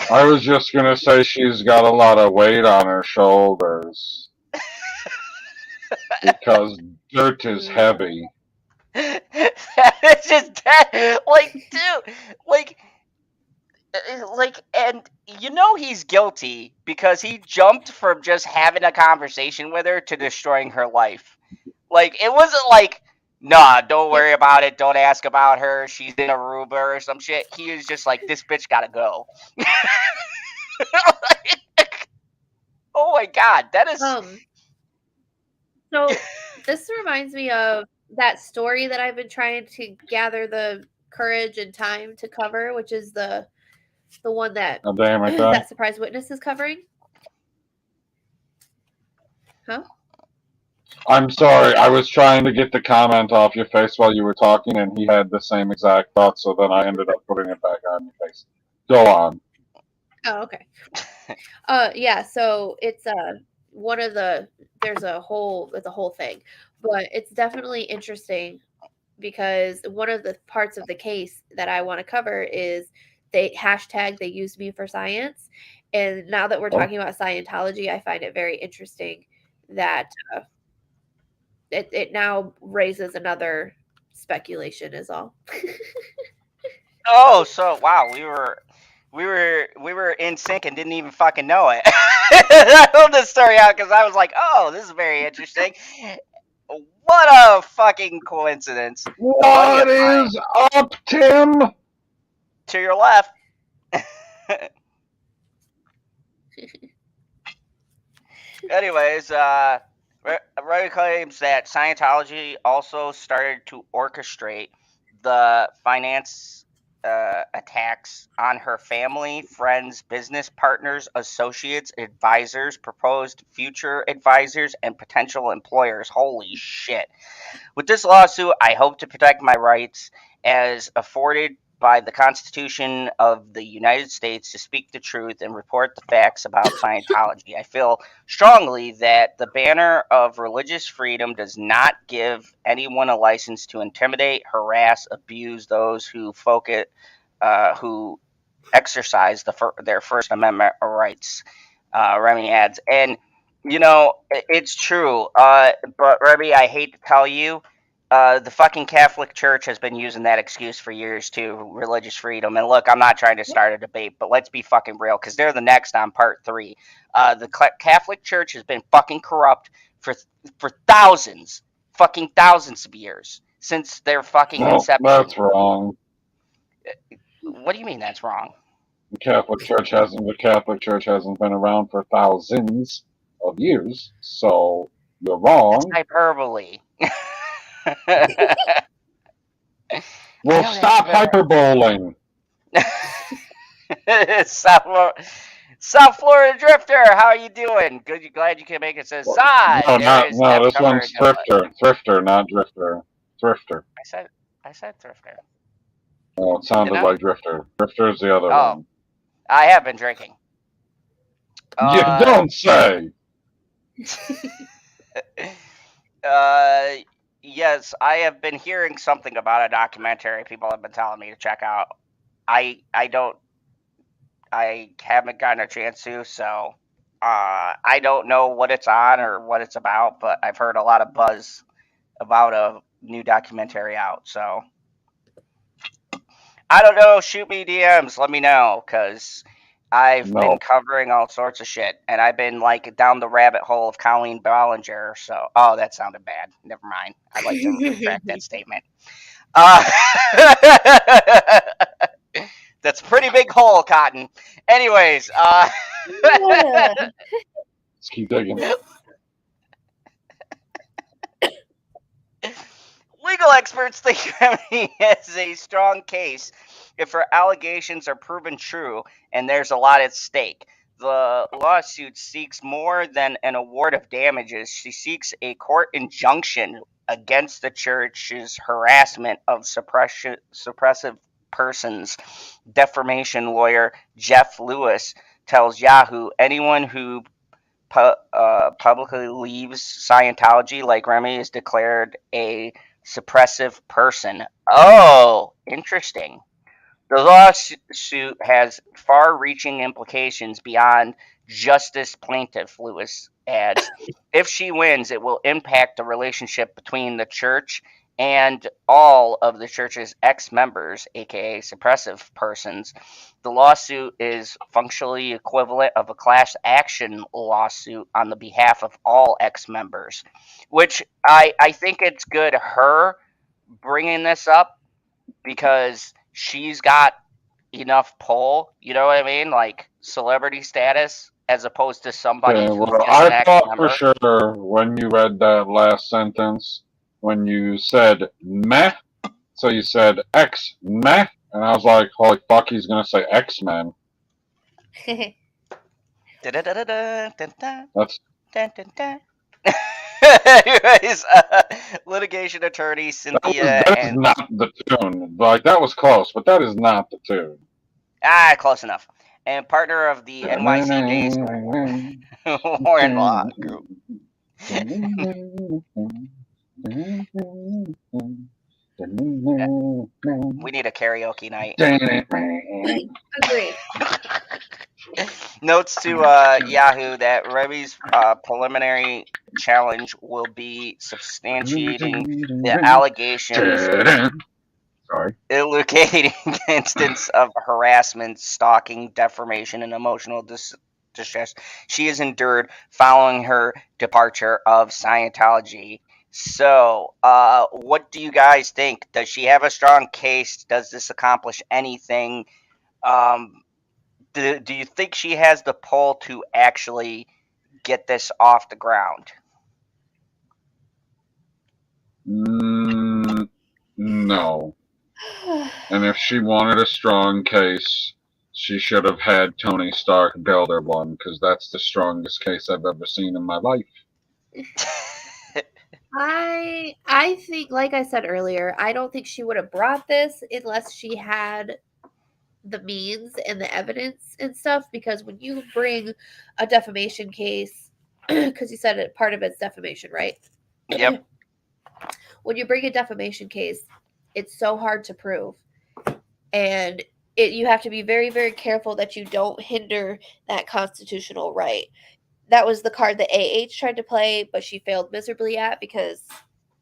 I was just going to say she's got a lot of weight on her shoulders. Because dirt is heavy. It's just that, like, dude, like, and you know he's guilty because he jumped from just having a conversation with her to destroying her life. Like, it wasn't like, nah, don't worry about it. Don't ask about her. She's in Aruba or some shit. He was just like, this bitch gotta go. Oh my god, that is. So this reminds me of that story that I've been trying to gather the courage and time to cover, which is the one that that surprise witness is covering. Huh? I'm sorry, I was trying to get the comment off your face while you were talking, and he had the same exact thought, so then I ended up putting it back on your face. Go on. Oh, okay. Yeah, so it's one of the it's a whole thing, but it's definitely interesting because one of the parts of the case that I want to cover is they used me for science, and now that we're talking about Scientology, I find it very interesting that it now raises another speculation is all. Oh, so wow, we were in sync and didn't even fucking know it. I told this story out because I was like, oh, this is very interesting. What a fucking coincidence. What is up, Tim? To your left. Anyways, Ray claims that Scientology also started to orchestrate the finance attacks on her family, friends, business partners, associates, advisors, proposed future advisors, and potential employers. Holy shit. With this lawsuit, I hope to protect my rights as afforded by the Constitution of the United States to speak the truth and report the facts about Scientology. I feel strongly that the banner of religious freedom does not give anyone a license to intimidate, harass, abuse those who who exercise their First Amendment rights. Remy adds, and you know it's true. But Remy, I hate to tell you, the fucking Catholic Church has been using that excuse for years too, religious freedom. And look, I'm not trying to start a debate, but let's be fucking real, because they're the next on part 3. The Catholic Church has been fucking corrupt for thousands of years since their fucking inception. That's wrong. What do you mean that's wrong? The Catholic Church hasn't been around for thousands of years, so you're wrong. That's hyperbole. Well, stop hyperboling. South Florida Drifter, how are you doing? Good, you glad you can make it? Says Zod. No, this one's Thrifter, not Drifter. Thrifter. I said Thrifter. Oh, it sounded like Drifter. Drifter's the other one. I have been drinking. You don't say. Yes, I have been hearing something about a documentary people have been telling me to check out. I haven't gotten a chance to, so I don't know what it's on or what it's about, but I've heard a lot of buzz about a new documentary out, so I don't know. Shoot me DMs, let me know, because I've been covering all sorts of shit, and I've been like down the rabbit hole of Colleen Ballinger. So, that sounded bad. Never mind. I'd like to retract that statement. That's a pretty big hole, Cotton. Anyways, let's keep digging. Legal experts think Remini has a strong case if her allegations are proven true, and there's a lot at stake. The lawsuit seeks more than an award of damages. She seeks a court injunction against the church's harassment of suppressive persons. Defamation lawyer Jeff Lewis tells Yahoo anyone who publicly leaves Scientology like Remy is declared a suppressive person. Oh, interesting. The lawsuit has far-reaching implications beyond justice plaintiff, Lewis adds. If she wins, it will impact the relationship between the church and all of the church's ex-members, aka suppressive persons. The lawsuit is functionally equivalent of a class action lawsuit on the behalf of all ex-members, which I think it's good her bringing this up because she's got enough pull, you know what I mean? Like celebrity status, as opposed to somebody Okay, who's well, just an I ex thought for member. sure when you read that last sentence, when you said meh, so you said X meh, and I was like, holy fuck, he's gonna say X-Men. That's Anyways, litigation attorney Cynthia that is and not the tune. Like that was close, but that is not the tune. close enough. And partner of the NYC-based Warren Law Group. We need a karaoke night. Agreed. Notes to Yahoo that Remi's preliminary challenge will be substantiating the allegations, Sorry. illustrating instance of harassment, stalking, defamation, and emotional distress she has endured following her departure of Scientology. So, what do you guys think? Does she have a strong case? Does this accomplish anything? Um, do you think she has the pull to actually get this off the ground? No. And if she wanted a strong case, she should have had Tony Stark build her one, because that's the strongest case I've ever seen in my life. I think, like I said earlier, I don't think she would have brought this unless she had the means and the evidence and stuff. Because when you bring a defamation case, because you said it, part of it's defamation, right? Yep. When you bring a defamation case, it's so hard to prove, and you have to be very, very careful that you don't hinder that constitutional right. That was the card that AH tried to play, but she failed miserably at because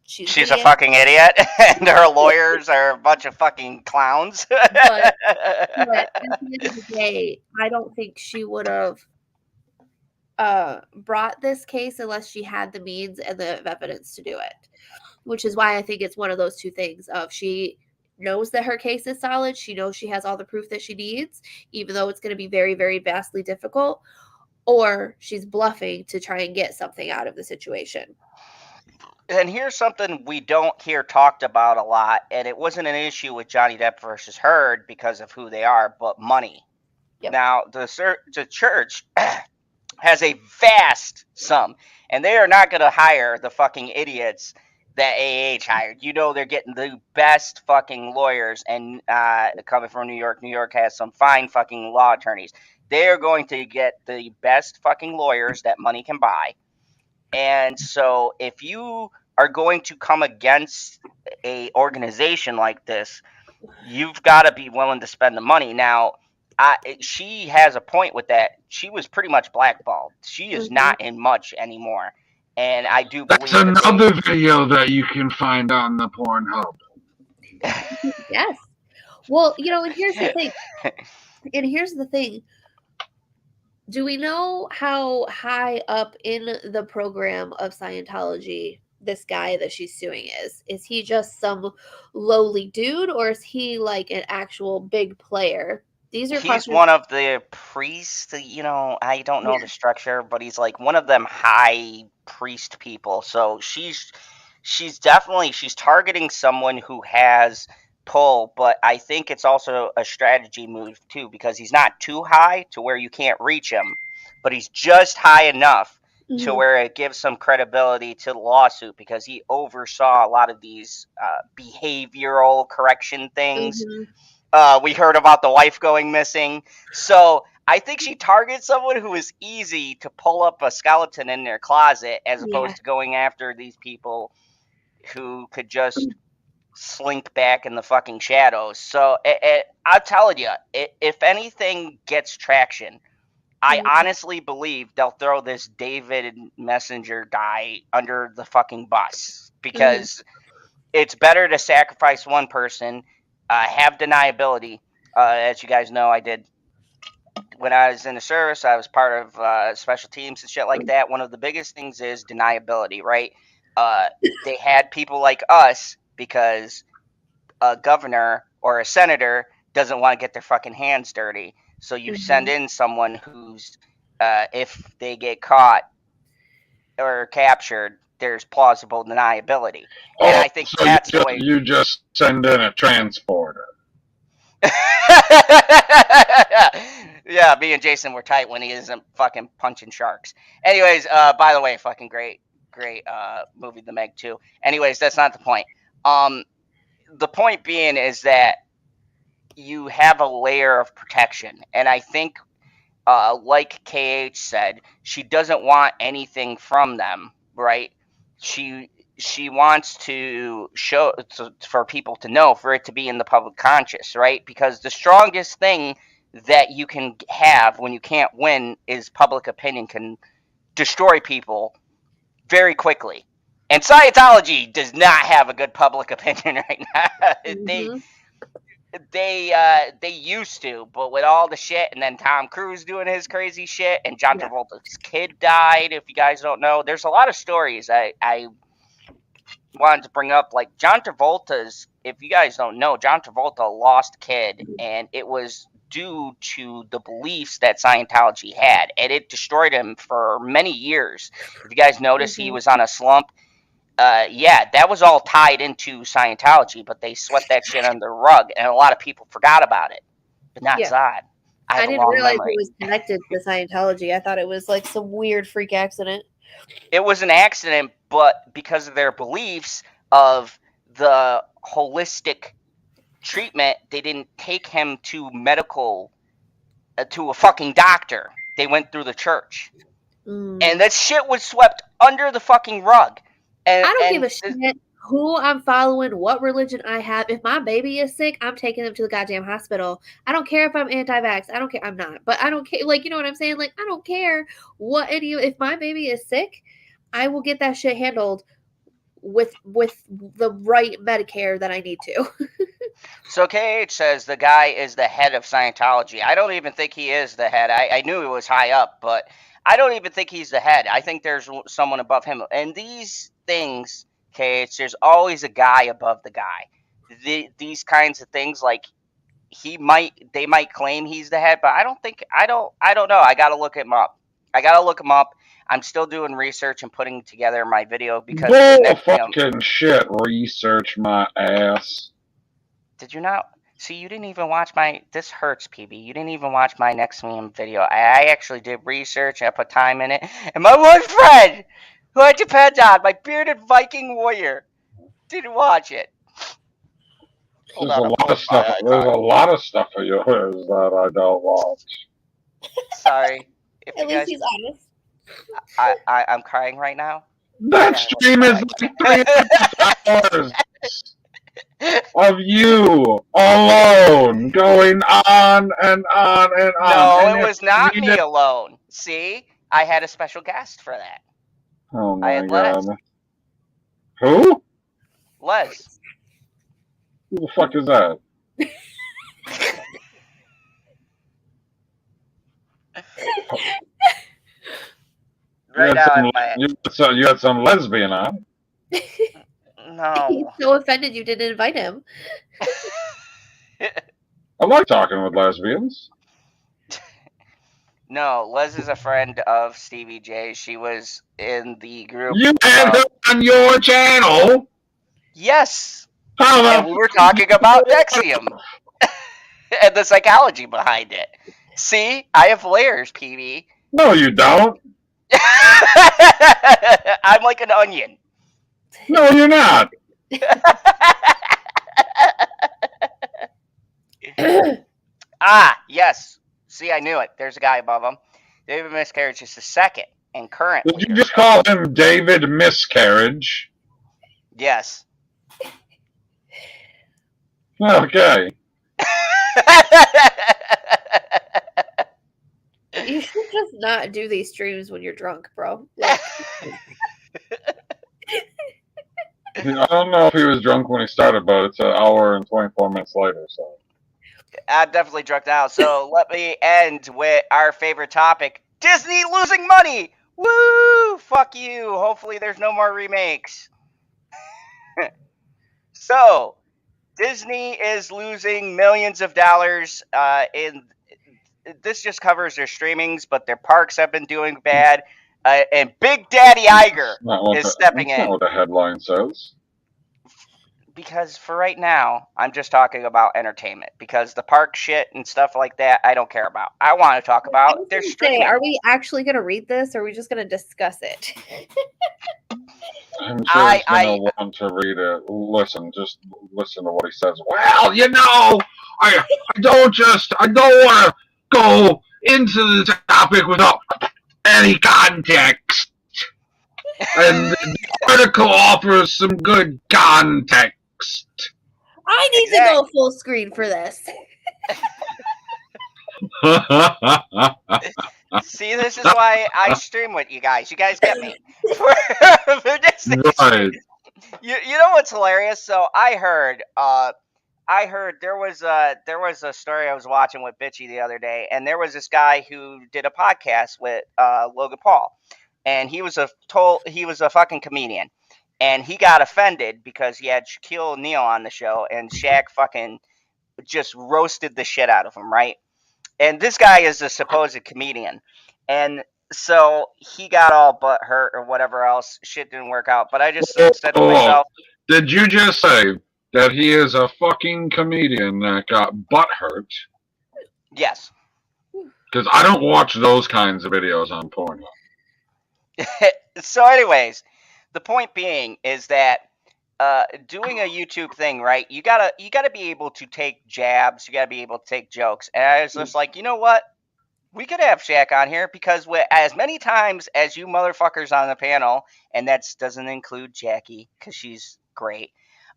she's She's a idiot. fucking idiot, and her lawyers are a bunch of fucking clowns. But at the end of the day, I don't think she would have brought this case unless she had the means and the evidence to do it. Which is why I think it's one of those two things of she knows that her case is solid. She knows she has all the proof that she needs, even though it's going to be very, very vastly difficult. Or she's bluffing to try and get something out of the situation. And here's something we don't hear talked about a lot, and it wasn't an issue with Johnny Depp versus Heard because of who they are, but money. Yep. Now, the church has a vast sum, and they are not going to hire the fucking idiots that AH hired. You know they're getting the best fucking lawyers, and coming from New York has some fine fucking law attorneys. They are going to get the best fucking lawyers that money can buy. And so if you are going to come against a organization like this, you've got to be willing to spend the money. Now, she has a point with that. She was pretty much blackballed. She is not in much anymore. And I do believe that's another video that you can find on the Pornhub. Yes. Well, and here's the thing. Do we know how high up in the program of Scientology this guy that she's suing is? Is he just some lowly dude, or is he like an actual big player? He's one of the priests. I don't know the structure, but he's like one of them high priest people. So she's definitely targeting someone who has pull, but I think it's also a strategy move too, because he's not too high to where you can't reach him, but he's just high enough to where it gives some credibility to the lawsuit, because he oversaw a lot of these behavioral correction things. We heard about the wife going missing. So I think she targets someone who is easy to pull up a skeleton in their closet, as opposed to going after these people who could just slink back in the fucking shadows. So I'm telling you, if anything gets traction, I honestly believe they'll throw this David Messenger guy under the fucking bus, because it's better to sacrifice one person, have deniability. As you guys know, I did when I was in the service. I was part of special teams and shit like that. One of the biggest things is deniability, right? They had people like us because a governor or a senator doesn't want to get their fucking hands dirty. So you send in someone who's, if they get caught or captured, there's plausible deniability. And I think so that's the way. you just send in a transporter. Yeah, me and Jason were tight when he isn't fucking punching sharks. Anyways, by the way, fucking great movie, The Meg 2. Anyways, that's not the point. The point being is that you have a layer of protection, and I think, like KH said, she doesn't want anything from them, right? She wants to show for people to know, for it to be in the public conscious, right? Because the strongest thing that you can have when you can't win is public opinion can destroy people very quickly. And Scientology does not have a good public opinion right now. They used to, but with all the shit, and then Tom Cruise doing his crazy shit, and John Travolta's kid died. If you guys don't know, there's a lot of stories I wanted to bring up. Like John Travolta's, if you guys don't know, John Travolta lost a kid, and it was due to the beliefs that Scientology had, and it destroyed him for many years. If you guys notice, he was on a slump. Yeah, that was all tied into Scientology, but they swept that shit under the rug, and a lot of people forgot about it. But not Zod. I didn't realize it was connected to Scientology. I thought it was like some weird freak accident. It was an accident, but because of their beliefs of the holistic treatment, they didn't take him to medical, to a fucking doctor. They went through the church. And that shit was swept under the fucking rug. And, I don't give a shit who I'm following, what religion I have. If my baby is sick, I'm taking them to the goddamn hospital. I don't care if I'm anti-vax. I don't care. I'm not. But I don't care. Like, you know what I'm saying? Like, I don't care what any. If my baby is sick, I will get that shit handled with the right Medicare that I need to. So KH says the guy is the head of Scientology. I don't even think he is the head. I knew he was high up, but I don't even think he's the head. I think there's someone above him. And these things, KH, there's always a guy above the guy. These kinds of things, like they might claim he's the head, but I don't know. I gotta look him up. I'm still doing research and putting together my video because fucking shit. Research my ass. Did you not? See, you didn't even watch this hurts, PB. You didn't even watch my next video. I actually did research. I put time in it. And my one friend, who I depend on, my bearded Viking warrior, didn't watch it. There's a lot of stuff of yours that I don't watch. Sorry. At least he's honest. I'm crying right now. That stream is like 3 hours of you alone going on and on and on. No, and it was not me alone. See? I had a special guest for that. Oh my god. Les. Who? Les. Who the fuck is that? Right now, you had some lesbian on. No. He's so offended you didn't invite him. I like talking with lesbians. No, Les is a friend of Stevie J. She was in the group. You had her on your channel? Yes. And we were talking about Nexium and the psychology behind it. See? I have layers, PB. No, you don't. I'm like an onion. No, you're not. Yes. See, I knew it. There's a guy above him. David Miscavige is the second and current. Did you just call him David Miscavige? Yes. Okay. You should just not do these streams when you're drunk, bro. Like, I don't know if he was drunk when he started, but it's an hour and 24 minutes later. So I'm definitely drunk now. So let me end with our favorite topic: Disney losing money. Woo! Fuck you. Hopefully, there's no more remakes. So Disney is losing millions of dollars in. This just covers their streamings, but their parks have been doing bad. And Big Daddy Iger is stepping that's not in. what the headline says. Because for right now, I'm just talking about entertainment. Because the park shit and stuff like that, I don't care about. I want to talk I about was their gonna say, streaming. are we actually going to read this, or are we just going to discuss it? I'm sure he's gonna want to read it. Just listen to what he says. Well, I don't want to go into the topic without any context. And the article offers some good context. I need to go full screen for this. See, this is why I stream with you guys. You guys get me. Right. You know what's hilarious? So I heard there was a story I was watching with Bitchy the other day, and there was this guy who did a podcast with Logan Paul, and he was a fucking comedian, and he got offended because he had Shaquille O'Neal on the show, and Shaq fucking just roasted the shit out of him, right? And this guy is a supposed comedian, and so he got all butt hurt or whatever else. Shit didn't work out. But I just said to myself, did you just say that he is a fucking comedian that got butt hurt? Yes. Because I don't watch those kinds of videos on porno. So anyways, the point being is that doing a YouTube thing, right? You gotta be able to take jabs. You gotta be able to take jokes. And I was just like, you know what? We could have Shaq on here because as many times as you motherfuckers on the panel, and that doesn't include Jackie because she's great.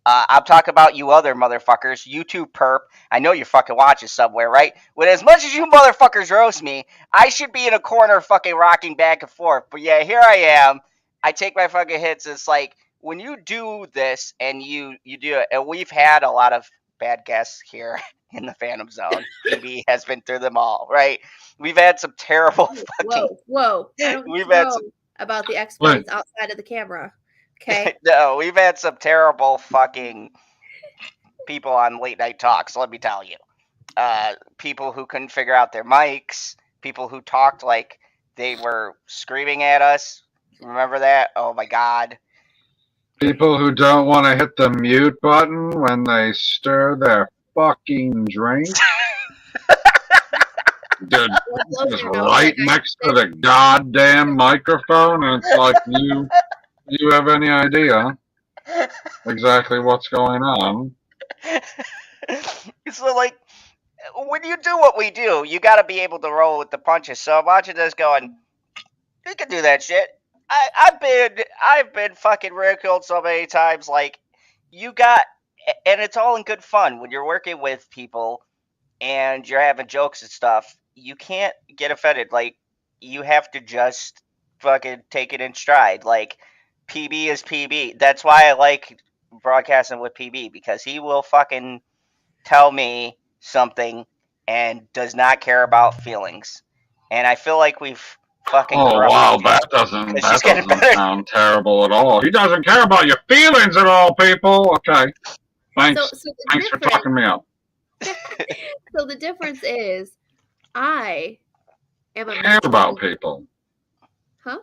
I'm talking about you other motherfuckers, YouTube perp. I know you fucking watch this somewhere, right? But as much as you motherfuckers roast me, I should be in a corner fucking rocking back and forth. But yeah, here I am. I take my fucking hits. It's like when you do this and you do it, and we've had a lot of bad guests here in the Phantom Zone. PB has been through them all, right? We've had some terrible fucking. Whoa! I don't we've had some about the exploits outside of the camera. Okay. No, we've had some terrible fucking people on late night talks, let me tell you. People who couldn't figure out their mics, people who talked like they were screaming at us. Remember that? Oh my god. People who don't want to hit the mute button when they stir their fucking drink. Dude, just right next to the goddamn microphone, and it's like you have any idea exactly what's going on. So, like, when you do what we do, you got to be able to roll with the punches. So I'm watching this going, you can do that shit. I've been fucking ridiculed so many times. Like, and it's all in good fun when you're working with people and you're having jokes and stuff. You can't get offended. Like, you have to just fucking take it in stride. Like, PB is PB. That's why I like broadcasting with PB, because he will fucking tell me something and does not care about feelings. And I feel like we've fucking. Oh wow, that doesn't sound terrible at all. He doesn't care about your feelings at all, people. Okay, thanks. Thanks for talking me up. So the difference is, I am a care about people. Huh?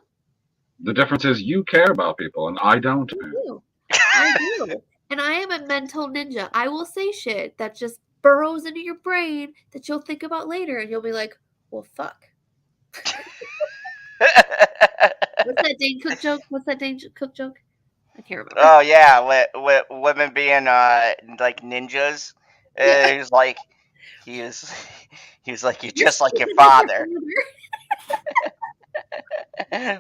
The difference is you care about people, and I don't. I do. And I am a mental ninja. I will say shit that just burrows into your brain that you'll think about later, and you'll be like, well, fuck. What's that Dane Cook joke? I can't remember. Oh yeah, with women being like ninjas. Yeah. He was like, you're just like your father.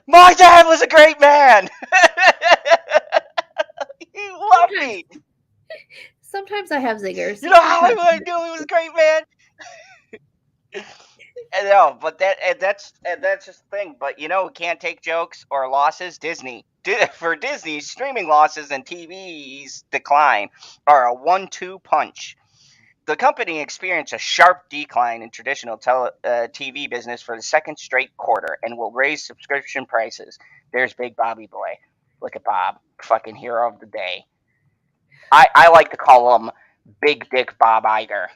My dad was a great man. He loved me. Sometimes I have zingers. You know how I knew he was a great man. No, but that's just the thing. But you know who can't take jokes or losses? Disney. For Disney, streaming losses and TV's decline are a 1-2 punch. The company experienced a sharp decline in traditional TV business for the second straight quarter and will raise subscription prices. There's Big Bobby Boy. Look at Bob, fucking hero of the day. I like to call him Big Dick Bob Iger.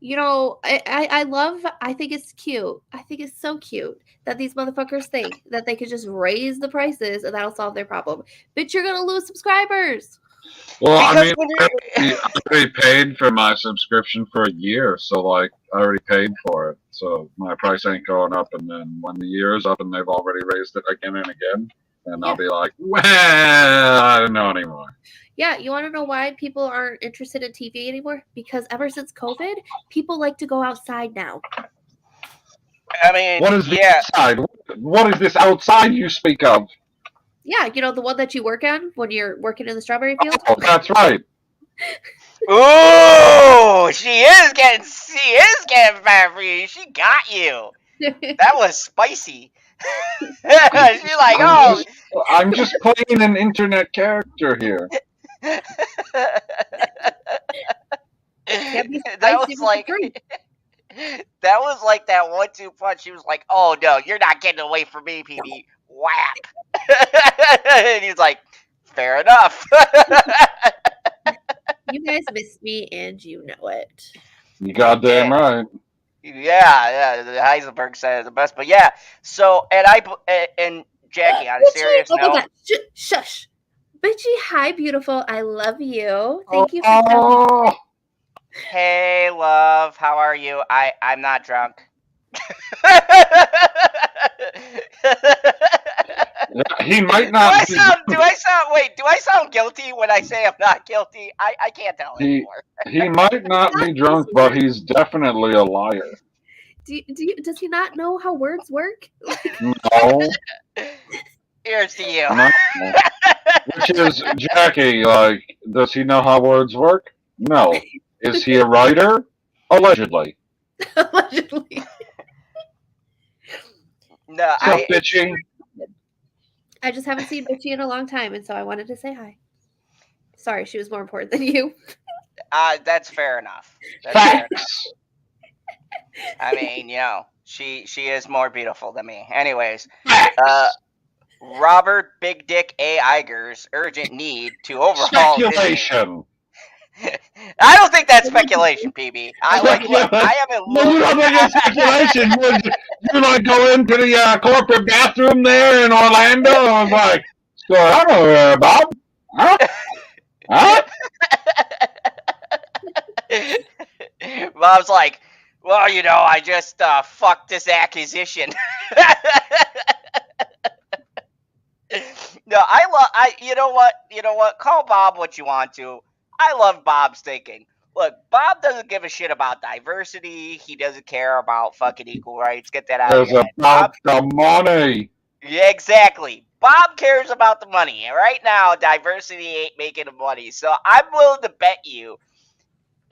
You know, I think it's cute. I think it's so cute that these motherfuckers think that they could just raise the prices and that'll solve their problem. But you're going to lose subscribers. Well, Because I mean, I already paid for my subscription for a year, so like I already paid for it, so my price ain't going up. And then when the year's up and they've already raised it again and again, then I'll be like, well, I don't know anymore. Yeah, you want to know why people aren't interested in TV anymore? Because ever since COVID, people like to go outside now. I mean, What is the outside? What is this outside you speak of? Yeah, you know, the one that you work on when you're working in the strawberry field? Oh, that's right. Ooh, she is getting bad for you. She got you. That was spicy. She's like, oh. I'm just playing an internet character here. That was like that 1-2 punch. She was like, oh no, you're not getting away from me, PB. Whap. And he's like, fair enough. You guys miss me and you know it. You goddamn right. Yeah, Heisenberg said it the best, but yeah. So, and Jackie, on a serious note. Oh my God, shush. Bitchy, hi, beautiful. I love you. Thank you for coming. Hey, love, how are you? I'm not drunk. He might not. Do I sound guilty when I say I'm not guilty? I can't tell anymore. He might not be drunk, but he's definitely a liar. Does he not know how words work? No. Here's to you. No. Which is, Jackie, like, does he know how words work? No. Is he a writer? Allegedly. Allegedly. No, bitchy. I just haven't seen Bitchy in a long time, and so I wanted to say hi. Sorry, she was more important than you. That's fair enough. Fair enough. I mean, you know, she is more beautiful than me. Anyways, Robert Big Dick A. Iger's urgent need to overhaul speculation. I don't think that's speculation, PB. I haven't looked. No, you don't think it's speculation. You like go into the corporate bathroom there in Orlando and was like, so I don't know, Bob. Huh? Bob's like, well, you know, I just fucked this acquisition. No, you know what? Call Bob what you want to. I love Bob's thinking. Look, Bob doesn't give a shit about diversity. He doesn't care about fucking equal rights. Get that out of your head. About the money. Yeah, exactly. Bob cares about the money. And right now, diversity ain't making the money. So I'm willing to bet you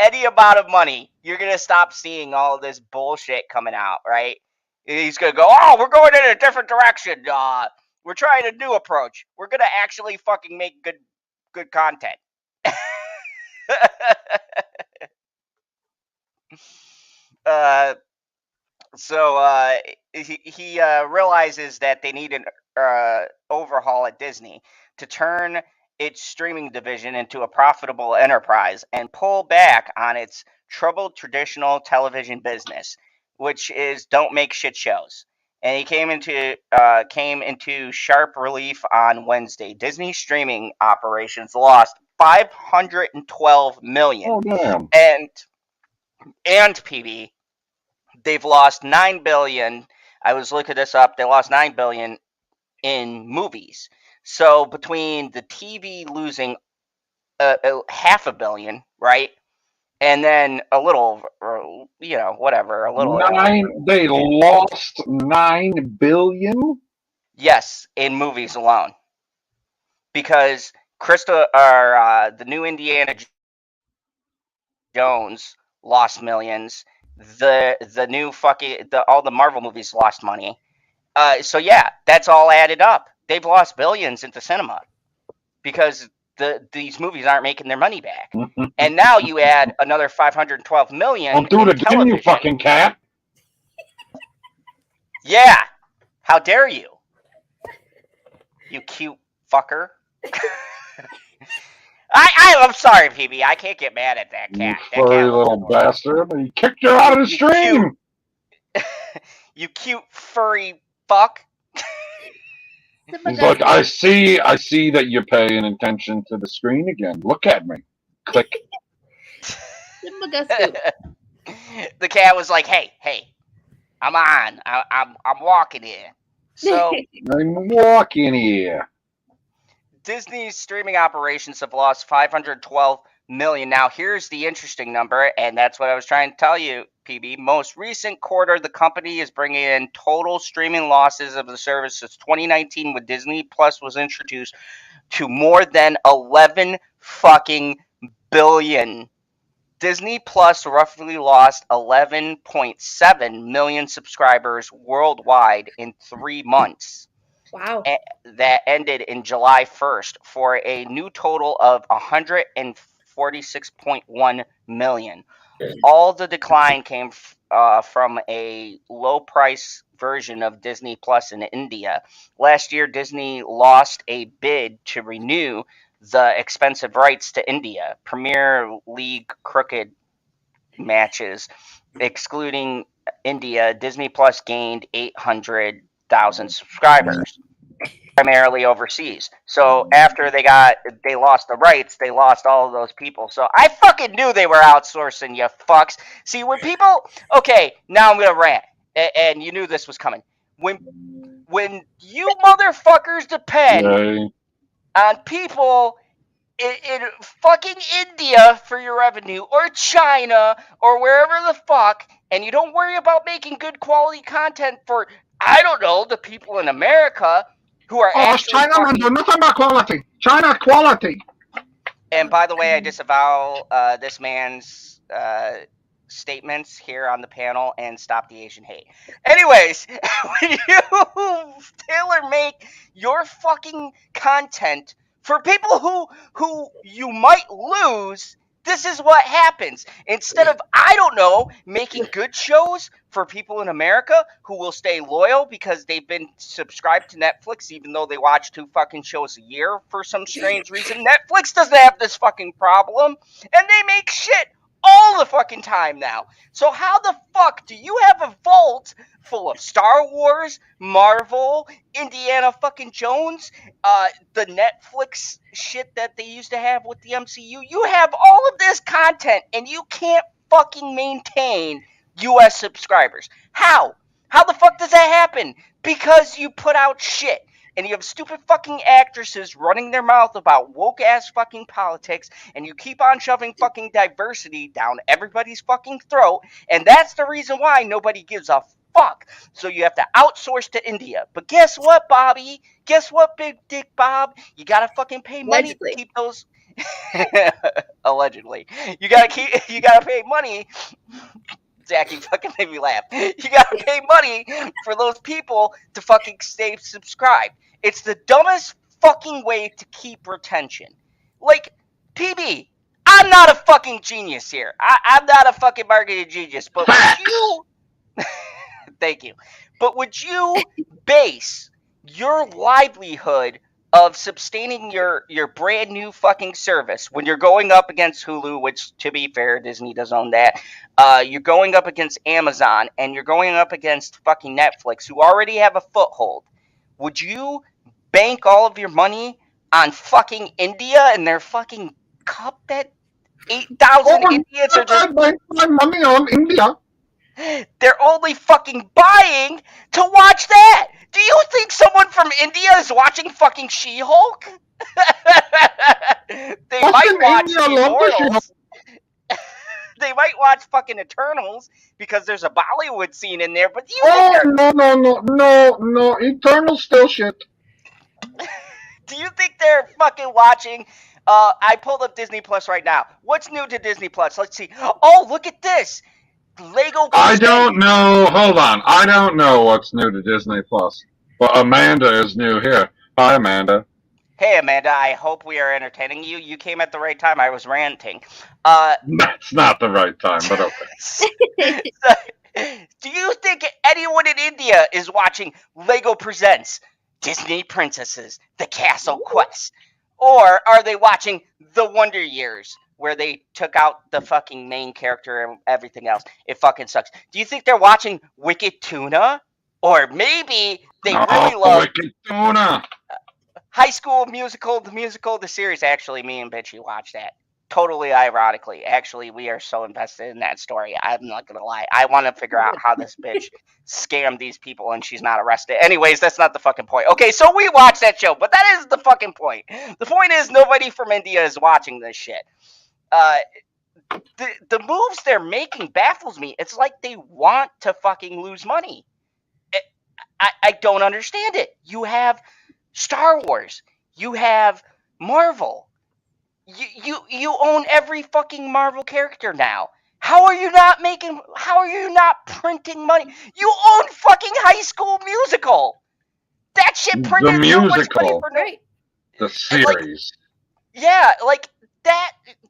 any amount of money, you're going to stop seeing all this bullshit coming out, right? He's going to go, oh, we're going in a different direction. We're trying a new approach. We're going to actually fucking make good content. So he realizes that they need an overhaul at Disney to turn its streaming division into a profitable enterprise and pull back on its troubled traditional television business, which is don't make shit shows. And he came into sharp relief on Wednesday. Disney streaming operations lost $512 million. Oh, damn. And PB, they've lost $9 billion. I was looking this up. They lost $9 billion in movies. So between the TV losing $500 million, right, and then a little, whatever, a little. They lost $9 billion. Yes, in movies alone, because the new Indiana Jones lost millions. The new all the Marvel movies lost money. So yeah, that's all added up. they've lost billions into cinema because these movies aren't making their money back. And now you add another 512 million. Don't do it again, television. you fucking cat. Yeah. How dare you? You cute fucker. I'm sorry, PB. I can't get mad at that cat. You furry little bastard. He kicked her out of the stream. You cute furry fuck. He's like, I see that you're paying attention to the screen again. Look at me. Click. The cat was like, hey, I'm on. I'm walking here. So I'm walking here. Disney's streaming operations have lost 512 million. Now, here's the interesting number, and that's what I was trying to tell you, PB. Most recent quarter, the company is bringing in total streaming losses of the service since 2019 when Disney Plus was introduced to more than 11 fucking billion. Disney Plus roughly lost 11.7 million subscribers worldwide in 3 months. Wow. That ended in July 1st for a new total of 146.1 million. All the decline came from a low-price version of Disney Plus in India. Last year, Disney lost a bid to renew the expensive rights to India. Premier League cricket matches, excluding India, Disney Plus gained 800,000 subscribers, primarily overseas. So after they lost the rights, they lost all of those people. So I fucking knew they were outsourcing, you fucks. See, when people, okay, now I'm gonna rant, and you knew this was coming. When you motherfuckers depend on people in fucking India for your revenue, or China, or wherever the fuck, and you don't worry about making good quality content for, I don't know, the people in America who are actually China man do nothing about quality. China quality. And by the way, I disavow this man's statements here on the panel and stop the Asian hate. Anyways, when you tailor make your fucking content for people who you might lose, this is what happens. Instead of, I don't know, making good shows for people in America who will stay loyal because they've been subscribed to Netflix even though they watch 2 fucking shows a year for some strange reason. Netflix doesn't have this fucking problem, and they make shit all the fucking time now. So how the fuck do you have a vault full of Star Wars, Marvel, Indiana fucking Jones, the Netflix shit that they used to have with the MCU? You have all of this content and you can't fucking maintain US subscribers. How? How the fuck does that happen? Because you put out shit. And you have stupid fucking actresses running their mouth about woke ass fucking politics, and you keep on shoving fucking diversity down everybody's fucking throat, and that's the reason why nobody gives a fuck. So you have to outsource to India. But guess what, Bobby? Guess what, Big Dick Bob? You gotta fucking pay money to keep those. Allegedly, you gotta pay money. Zach, you fucking made me laugh. You gotta pay money for those people to fucking stay subscribed. It's the dumbest fucking way to keep retention. Like, PB, I'm not a fucking genius here. I'm not a fucking marketing genius, but would you... Thank you. But would you base your livelihood of sustaining your brand new fucking service when you're going up against Hulu, which, to be fair, Disney does own that, you're going up against Amazon, and you're going up against fucking Netflix, who already have a foothold? Would you bank all of your money on fucking India and their fucking cup that 8,000 Indians are just... I bank my money on India. They're only fucking buying to watch that. Do you think someone from India is watching fucking She-Hulk? They might watch Immortals. They might watch fucking Eternals because there's a Bollywood scene in there. But do you think no, Eternals still shit. Do you think they're fucking watching? I pulled up Disney Plus right now. What's new to Disney Plus? Let's see. Oh, look at this. Lego. I don't know. Hold on. I don't know what's new to Disney Plus. But Amanda is new here. Hi, Amanda. Hey, Amanda, I hope we are entertaining you. You came at the right time. I was ranting. That's not the right time, but okay. Do you think anyone in India is watching Lego Presents Disney Princesses, The Castle Quest? Or are they watching The Wonder Years, where they took out the fucking main character and everything else? It fucking sucks. Do you think they're watching Wicked Tuna? Or maybe they really love Wicked Tuna. High School Musical, the series. Actually, me and Bitchy watched that. Totally ironically. Actually, we are so invested in that story. I'm not going to lie. I want to figure out how this bitch scammed these people and she's not arrested. Anyways, that's not the fucking point. Okay, so we watched that show, but that is the fucking point. The point is nobody from India is watching this shit. The moves they're making baffles me. It's like they want to fucking lose money. I don't understand it. You have Star Wars. You have Marvel. You own every fucking Marvel character now. How are you not printing money? You own fucking High School Musical. That shit printed The so much money musical. for The series.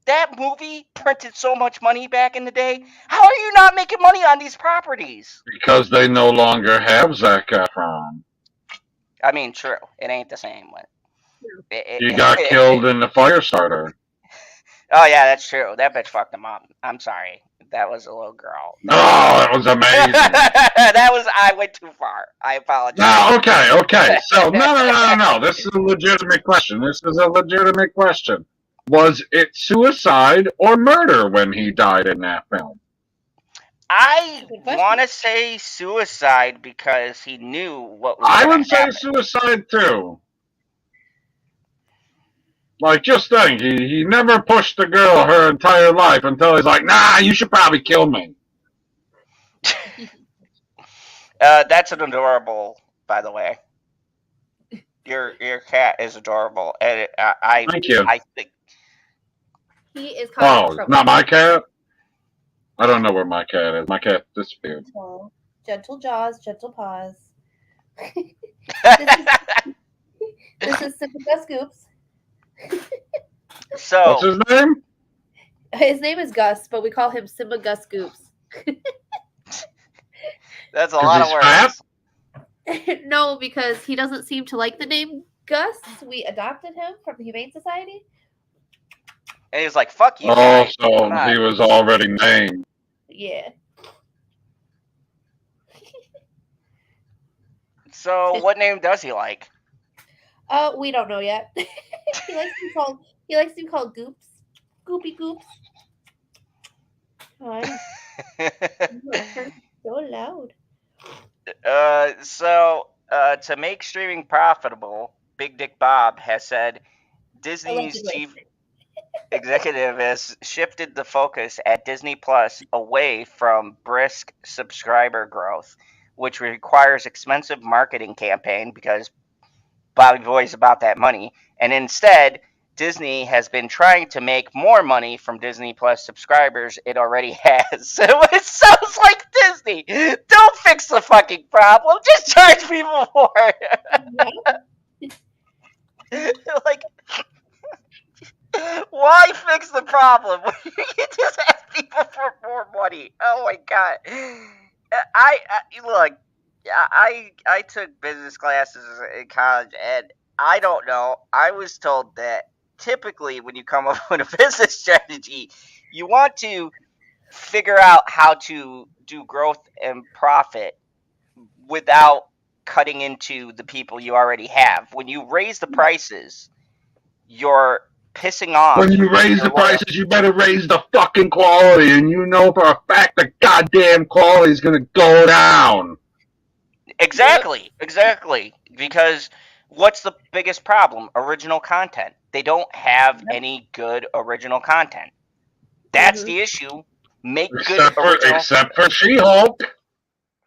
that movie printed so much money back in the day. How are you not making money on these properties? Because they no longer have Zac Efron. I mean, true. It ain't the same one. He got killed in the fire starter. Oh yeah, that's true. That bitch fucked him up. I'm sorry. That was a little girl. Oh, that was amazing. I went too far. I apologize. No, okay. So, no. This is a legitimate question. Was it suicide or murder when he died in that film? I want to say suicide because he knew what was I going would to say happen. suicide too. Like, just think, he never pushed the girl her entire life until he's like, nah, you should probably kill me. That's an adorable, by the way. Your cat is adorable, and Thank you. I think He is causing trouble. Not my cat? I don't know where my cat is. My cat disappeared. Gentle jaws, gentle paws. This is Simba Scoops. So what's his name? His name is Gus, but we call him Simba Gus Scoops. That's a lot of words. No, because he doesn't seem to like the name Gus. We adopted him from the Humane Society. And he was like, fuck you. Oh, so he was already named. Yeah. So what name does he like? We don't know yet. He likes to be called Goops. Goopy Goops. Oh, so loud. To make streaming profitable, Big Dick Bob has said Disney's chief executive has shifted the focus at Disney Plus away from brisk subscriber growth, which requires expensive marketing campaign because Bobby Boy's about that money, and instead Disney has been trying to make more money from Disney Plus subscribers it already has. So it sounds like Disney. Don't fix the fucking problem. Just charge people more. Like, why fix the problem? You just ask people for more money. Oh my god. I took business classes in college, and I don't know. I was told that typically when you come up with a business strategy, you want to figure out how to do growth and profit without cutting into the people you already have. When you raise the prices, you're pissing off. When you raise the prices, you better raise the fucking quality, and you know for a fact the goddamn quality is going to go down. Exactly. Because what's the biggest problem? Original content. They don't have any good original content. That's the issue. Make good original content. Except for She-Hulk.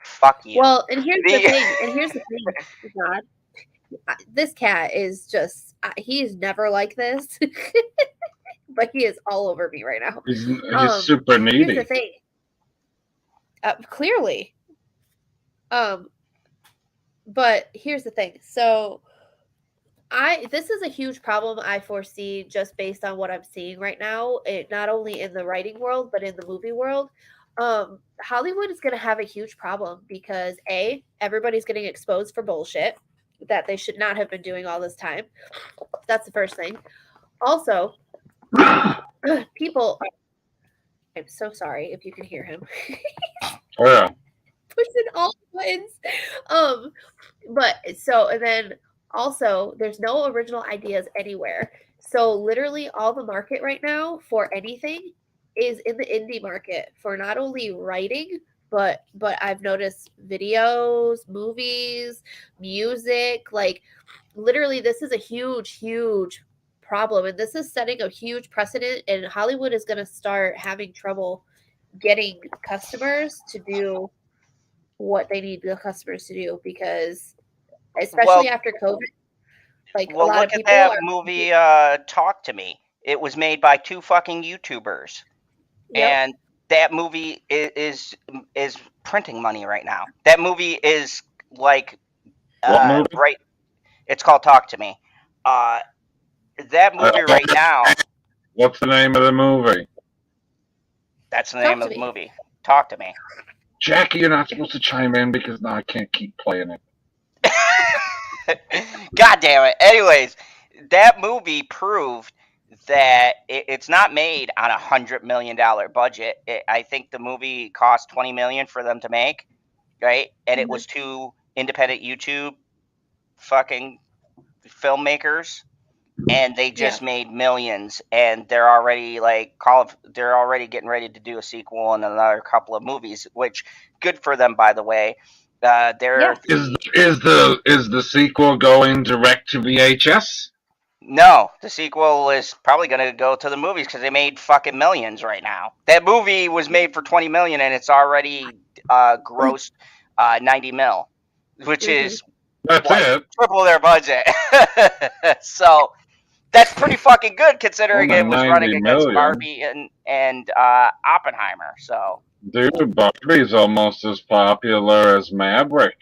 Fuck you. Well, and here's the thing, God. This cat is just, he's never like this. But he is all over me right now. He's super needy. Here's the thing. Clearly. But here's the thing. So This is a huge problem I foresee just based on what I'm seeing right now, not only in the writing world but in the movie world. Hollywood is going to have a huge problem because everybody's getting exposed for bullshit that they should not have been doing all this time. That's the first thing. Also, people. I'm so sorry if you can hear him. Oh yeah. Pushing all buttons. But so, and then also there's no original ideas anywhere. So literally all the market right now for anything is in the indie market for not only writing, but I've noticed videos, movies, music, like literally this is a huge problem, and this is setting a huge precedent, and Hollywood is going to start having trouble getting customers to do what they need the customers to do, because especially after COVID, like a lot look of at people that are movie, Talk to Me. It was made by 2 fucking YouTubers, and that movie is printing money right now. That movie is like What movie? right. It's called Talk to Me. That movie right now. What's the name of the movie? That's the name of the movie. Talk to Me. Jackie, you're not supposed to chime in because now I can't keep playing it. God damn it. Anyways, that movie proved that it's not made on $100 million budget. I think the movie cost $20 million for them to make, right? And it was 2 independent YouTube fucking filmmakers, and they just made millions, and they're already they're already getting ready to do a sequel and another couple of movies, which good for them, by the way. Is the sequel going direct to VHS? No, the sequel is probably going to go to the movies because they made fucking millions right now. That movie was made for $20 million, and it's already grossed $90 million, which is triple their budget. So that's pretty fucking good considering it was running against Barbie and Oppenheimer. So, dude, Barbie's almost as popular as Maverick.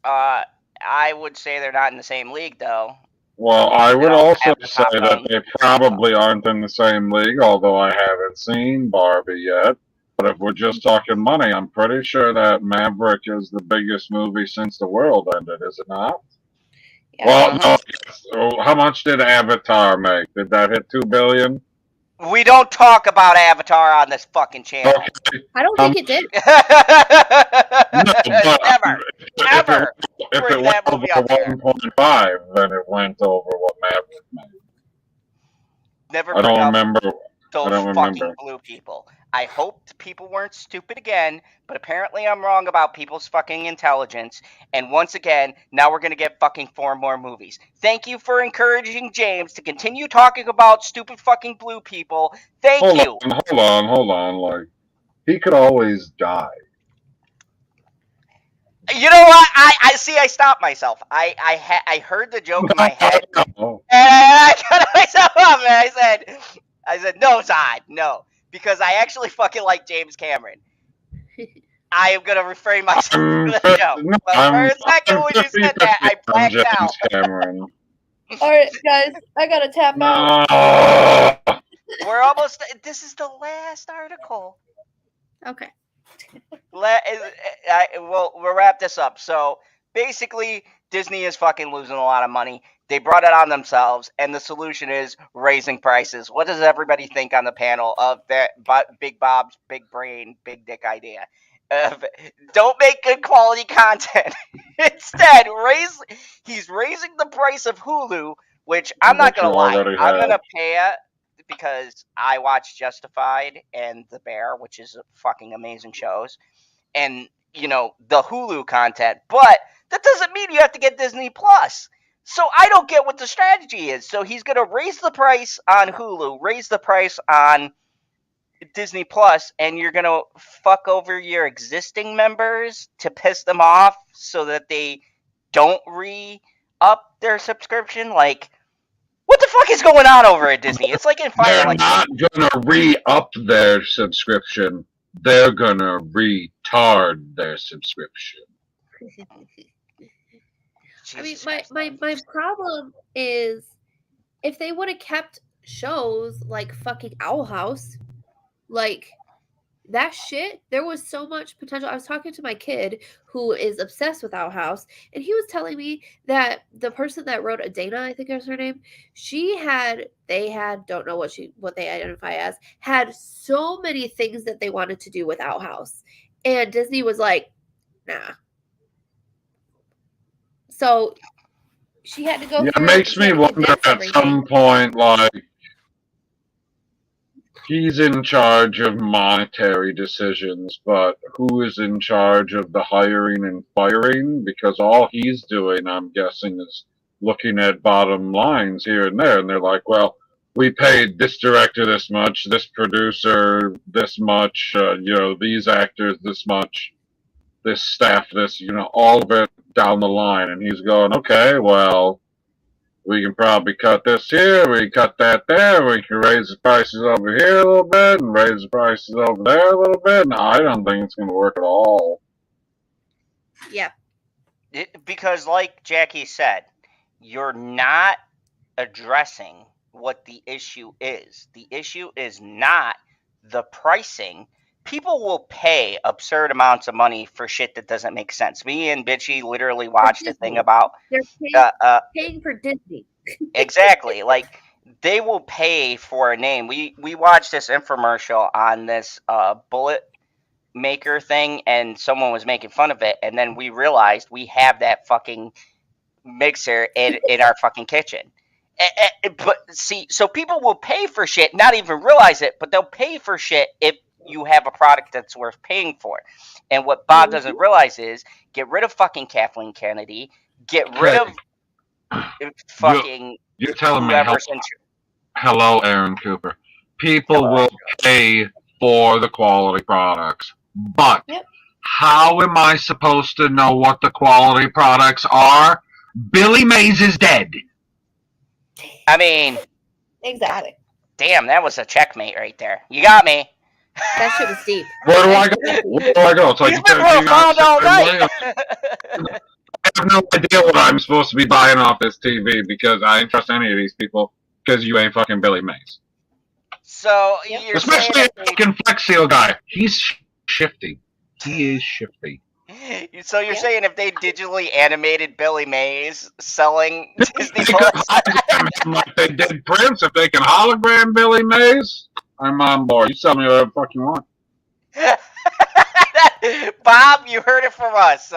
I would say they're not in the same league, though. Well, I would also say that they probably aren't in the same league, although I haven't seen Barbie yet. But if we're just talking money, I'm pretty sure that Maverick is the biggest movie since the world ended, is it not? Yeah. Well, no. So how much did Avatar make? Did that hit $2 billion? We don't talk about Avatar on this fucking channel. Okay. I don't think it did. No, Ever. If it went over 1.5, then it went over what Maverick made. Never. I don't remember. Those fucking blue people. I hoped people weren't stupid again, but apparently I'm wrong about people's fucking intelligence. And once again, now we're going to get fucking 4 more movies. Thank you for encouraging James to continue talking about stupid fucking blue people. Hold on. Like, he could always die. You know what? I see. I stopped myself. I heard the joke in my head, and I cut myself off. And I said, no, Zod, no. Because I actually fucking like James Cameron. I am going to refrain myself from the joke. But for a second when you said that, I blacked out. Alright, guys, I got to tap out. We're almost... This is the last article. Okay. We'll wrap this up. So, basically, Disney is fucking losing a lot of money. They brought it on themselves, and the solution is raising prices. What does everybody think on the panel of that Big Bob's big brain, big dick idea? Don't make good quality content. Instead, he's raising the price of Hulu, which I'm not going to lie. I'm going to pay it because I watch Justified and The Bear, which is fucking amazing shows. And, you know, the Hulu content. But that doesn't mean you have to get Disney Plus. So I don't get what the strategy is. So he's going to raise the price on Hulu, raise the price on Disney Plus, and you're going to fuck over your existing members to piss them off so that they don't re-up their subscription? Like, what the fuck is going on over at Disney? It's like in They're not going to re-up their subscription. They're going to retard their subscription. I mean, Jesus my problem is if they would have kept shows like fucking Owl House, like that shit, there was so much potential. I was talking to my kid who is obsessed with Owl House, and he was telling me that the person that wrote Adana, I think is her name, don't know what they identify as, had so many things that they wanted to do with Owl House. And Disney was like, nah. So she had to go It through, makes she me had to wonder condense at everything. some point, like, he's in charge of monetary decisions, but who is in charge of the hiring and firing? Because all he's doing, I'm guessing, is looking at bottom lines here and there. And they're like, well, we paid this director this much, this producer this much, these actors this much, this staff this, all of it down the line. And he's going, okay, well, we can probably cut this here, we can cut that there, we can raise the prices over here a little bit and raise the prices over there a little bit. No, I don't think it's going to work at all. Yeah. Because like Jackie said, you're not addressing what the issue is. The issue is not the pricing. People will pay absurd amounts of money for shit that doesn't make sense. Me and Bitchy literally watched a thing about they're paying for Disney. exactly. Like they will pay for a name. We watched this infomercial on this bullet maker thing, and someone was making fun of it, and then we realized we have that fucking mixer in our fucking kitchen. But see, so people will pay for shit, not even realize it, but they'll pay for shit if you have a product that's worth paying for. And what Bob doesn't realize is get rid of fucking Kathleen Kennedy, get rid of fucking you're telling me whoever's in hello, Aaron Cooper. People will pay for the quality products, but how am I supposed to know what the quality products are? Billy Mays is dead. I mean, exactly. Damn, that was a checkmate right there. You got me. That shit was deep. Where do I go? Where do I go? It's like He's been profound all night. I have no idea what I'm supposed to be buying off this TV because I ain't trust any of these people because you ain't fucking Billy Mays. So you're especially saying a fucking Flex Seal guy. He's shifty. He is shifty. So you're saying if they digitally animated Billy Mays selling Disney Plus, like they did Prince, if they can hologram Billy Mays, I'm on board. You tell me whatever the fuck you want. Bob, you heard it from us.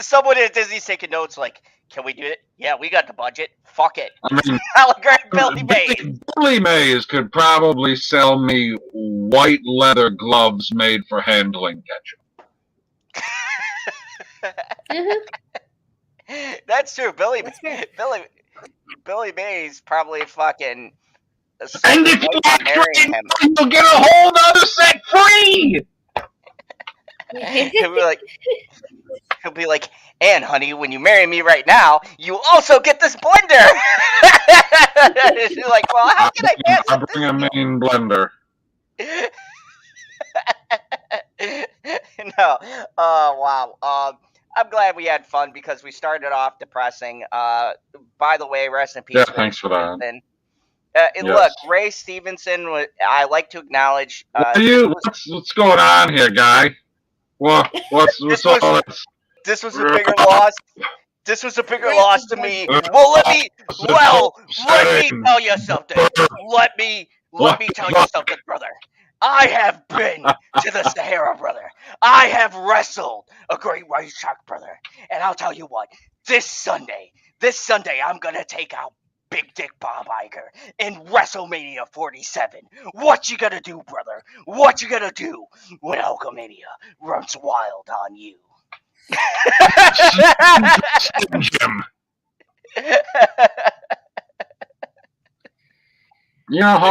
Someone at Disney's taking notes like, can we do it? Yeah, we got the budget. Fuck it. I mean, hologram Billy Mays. Billy Mays could probably sell me white leather gloves made for handling ketchup. That's true. Billy Mays probably fucking. And if you act right, you'll get a whole other set free. He'll be like, and honey, when you marry me right now, you also get this blender. She's like, well, how can I pass? I bring a main blender. No. Oh, wow. I'm glad we had fun because we started off depressing. By the way, rest in peace. Yeah, thanks for that. Yes. Look, Ray Stevenson. I like to acknowledge. What's going on here, guy? What's all this? This was a bigger loss. This was a bigger loss to me. Well, let me tell you something. Let me tell you something, brother. I have been to the Sahara, brother. I have wrestled a great white shark, brother. And I'll tell you what, this Sunday, I'm going to take out Big Dick Bob Iger in WrestleMania 47. What you gonna do, brother? What you gonna do when Hulkamania runs wild on you? Jim. You know,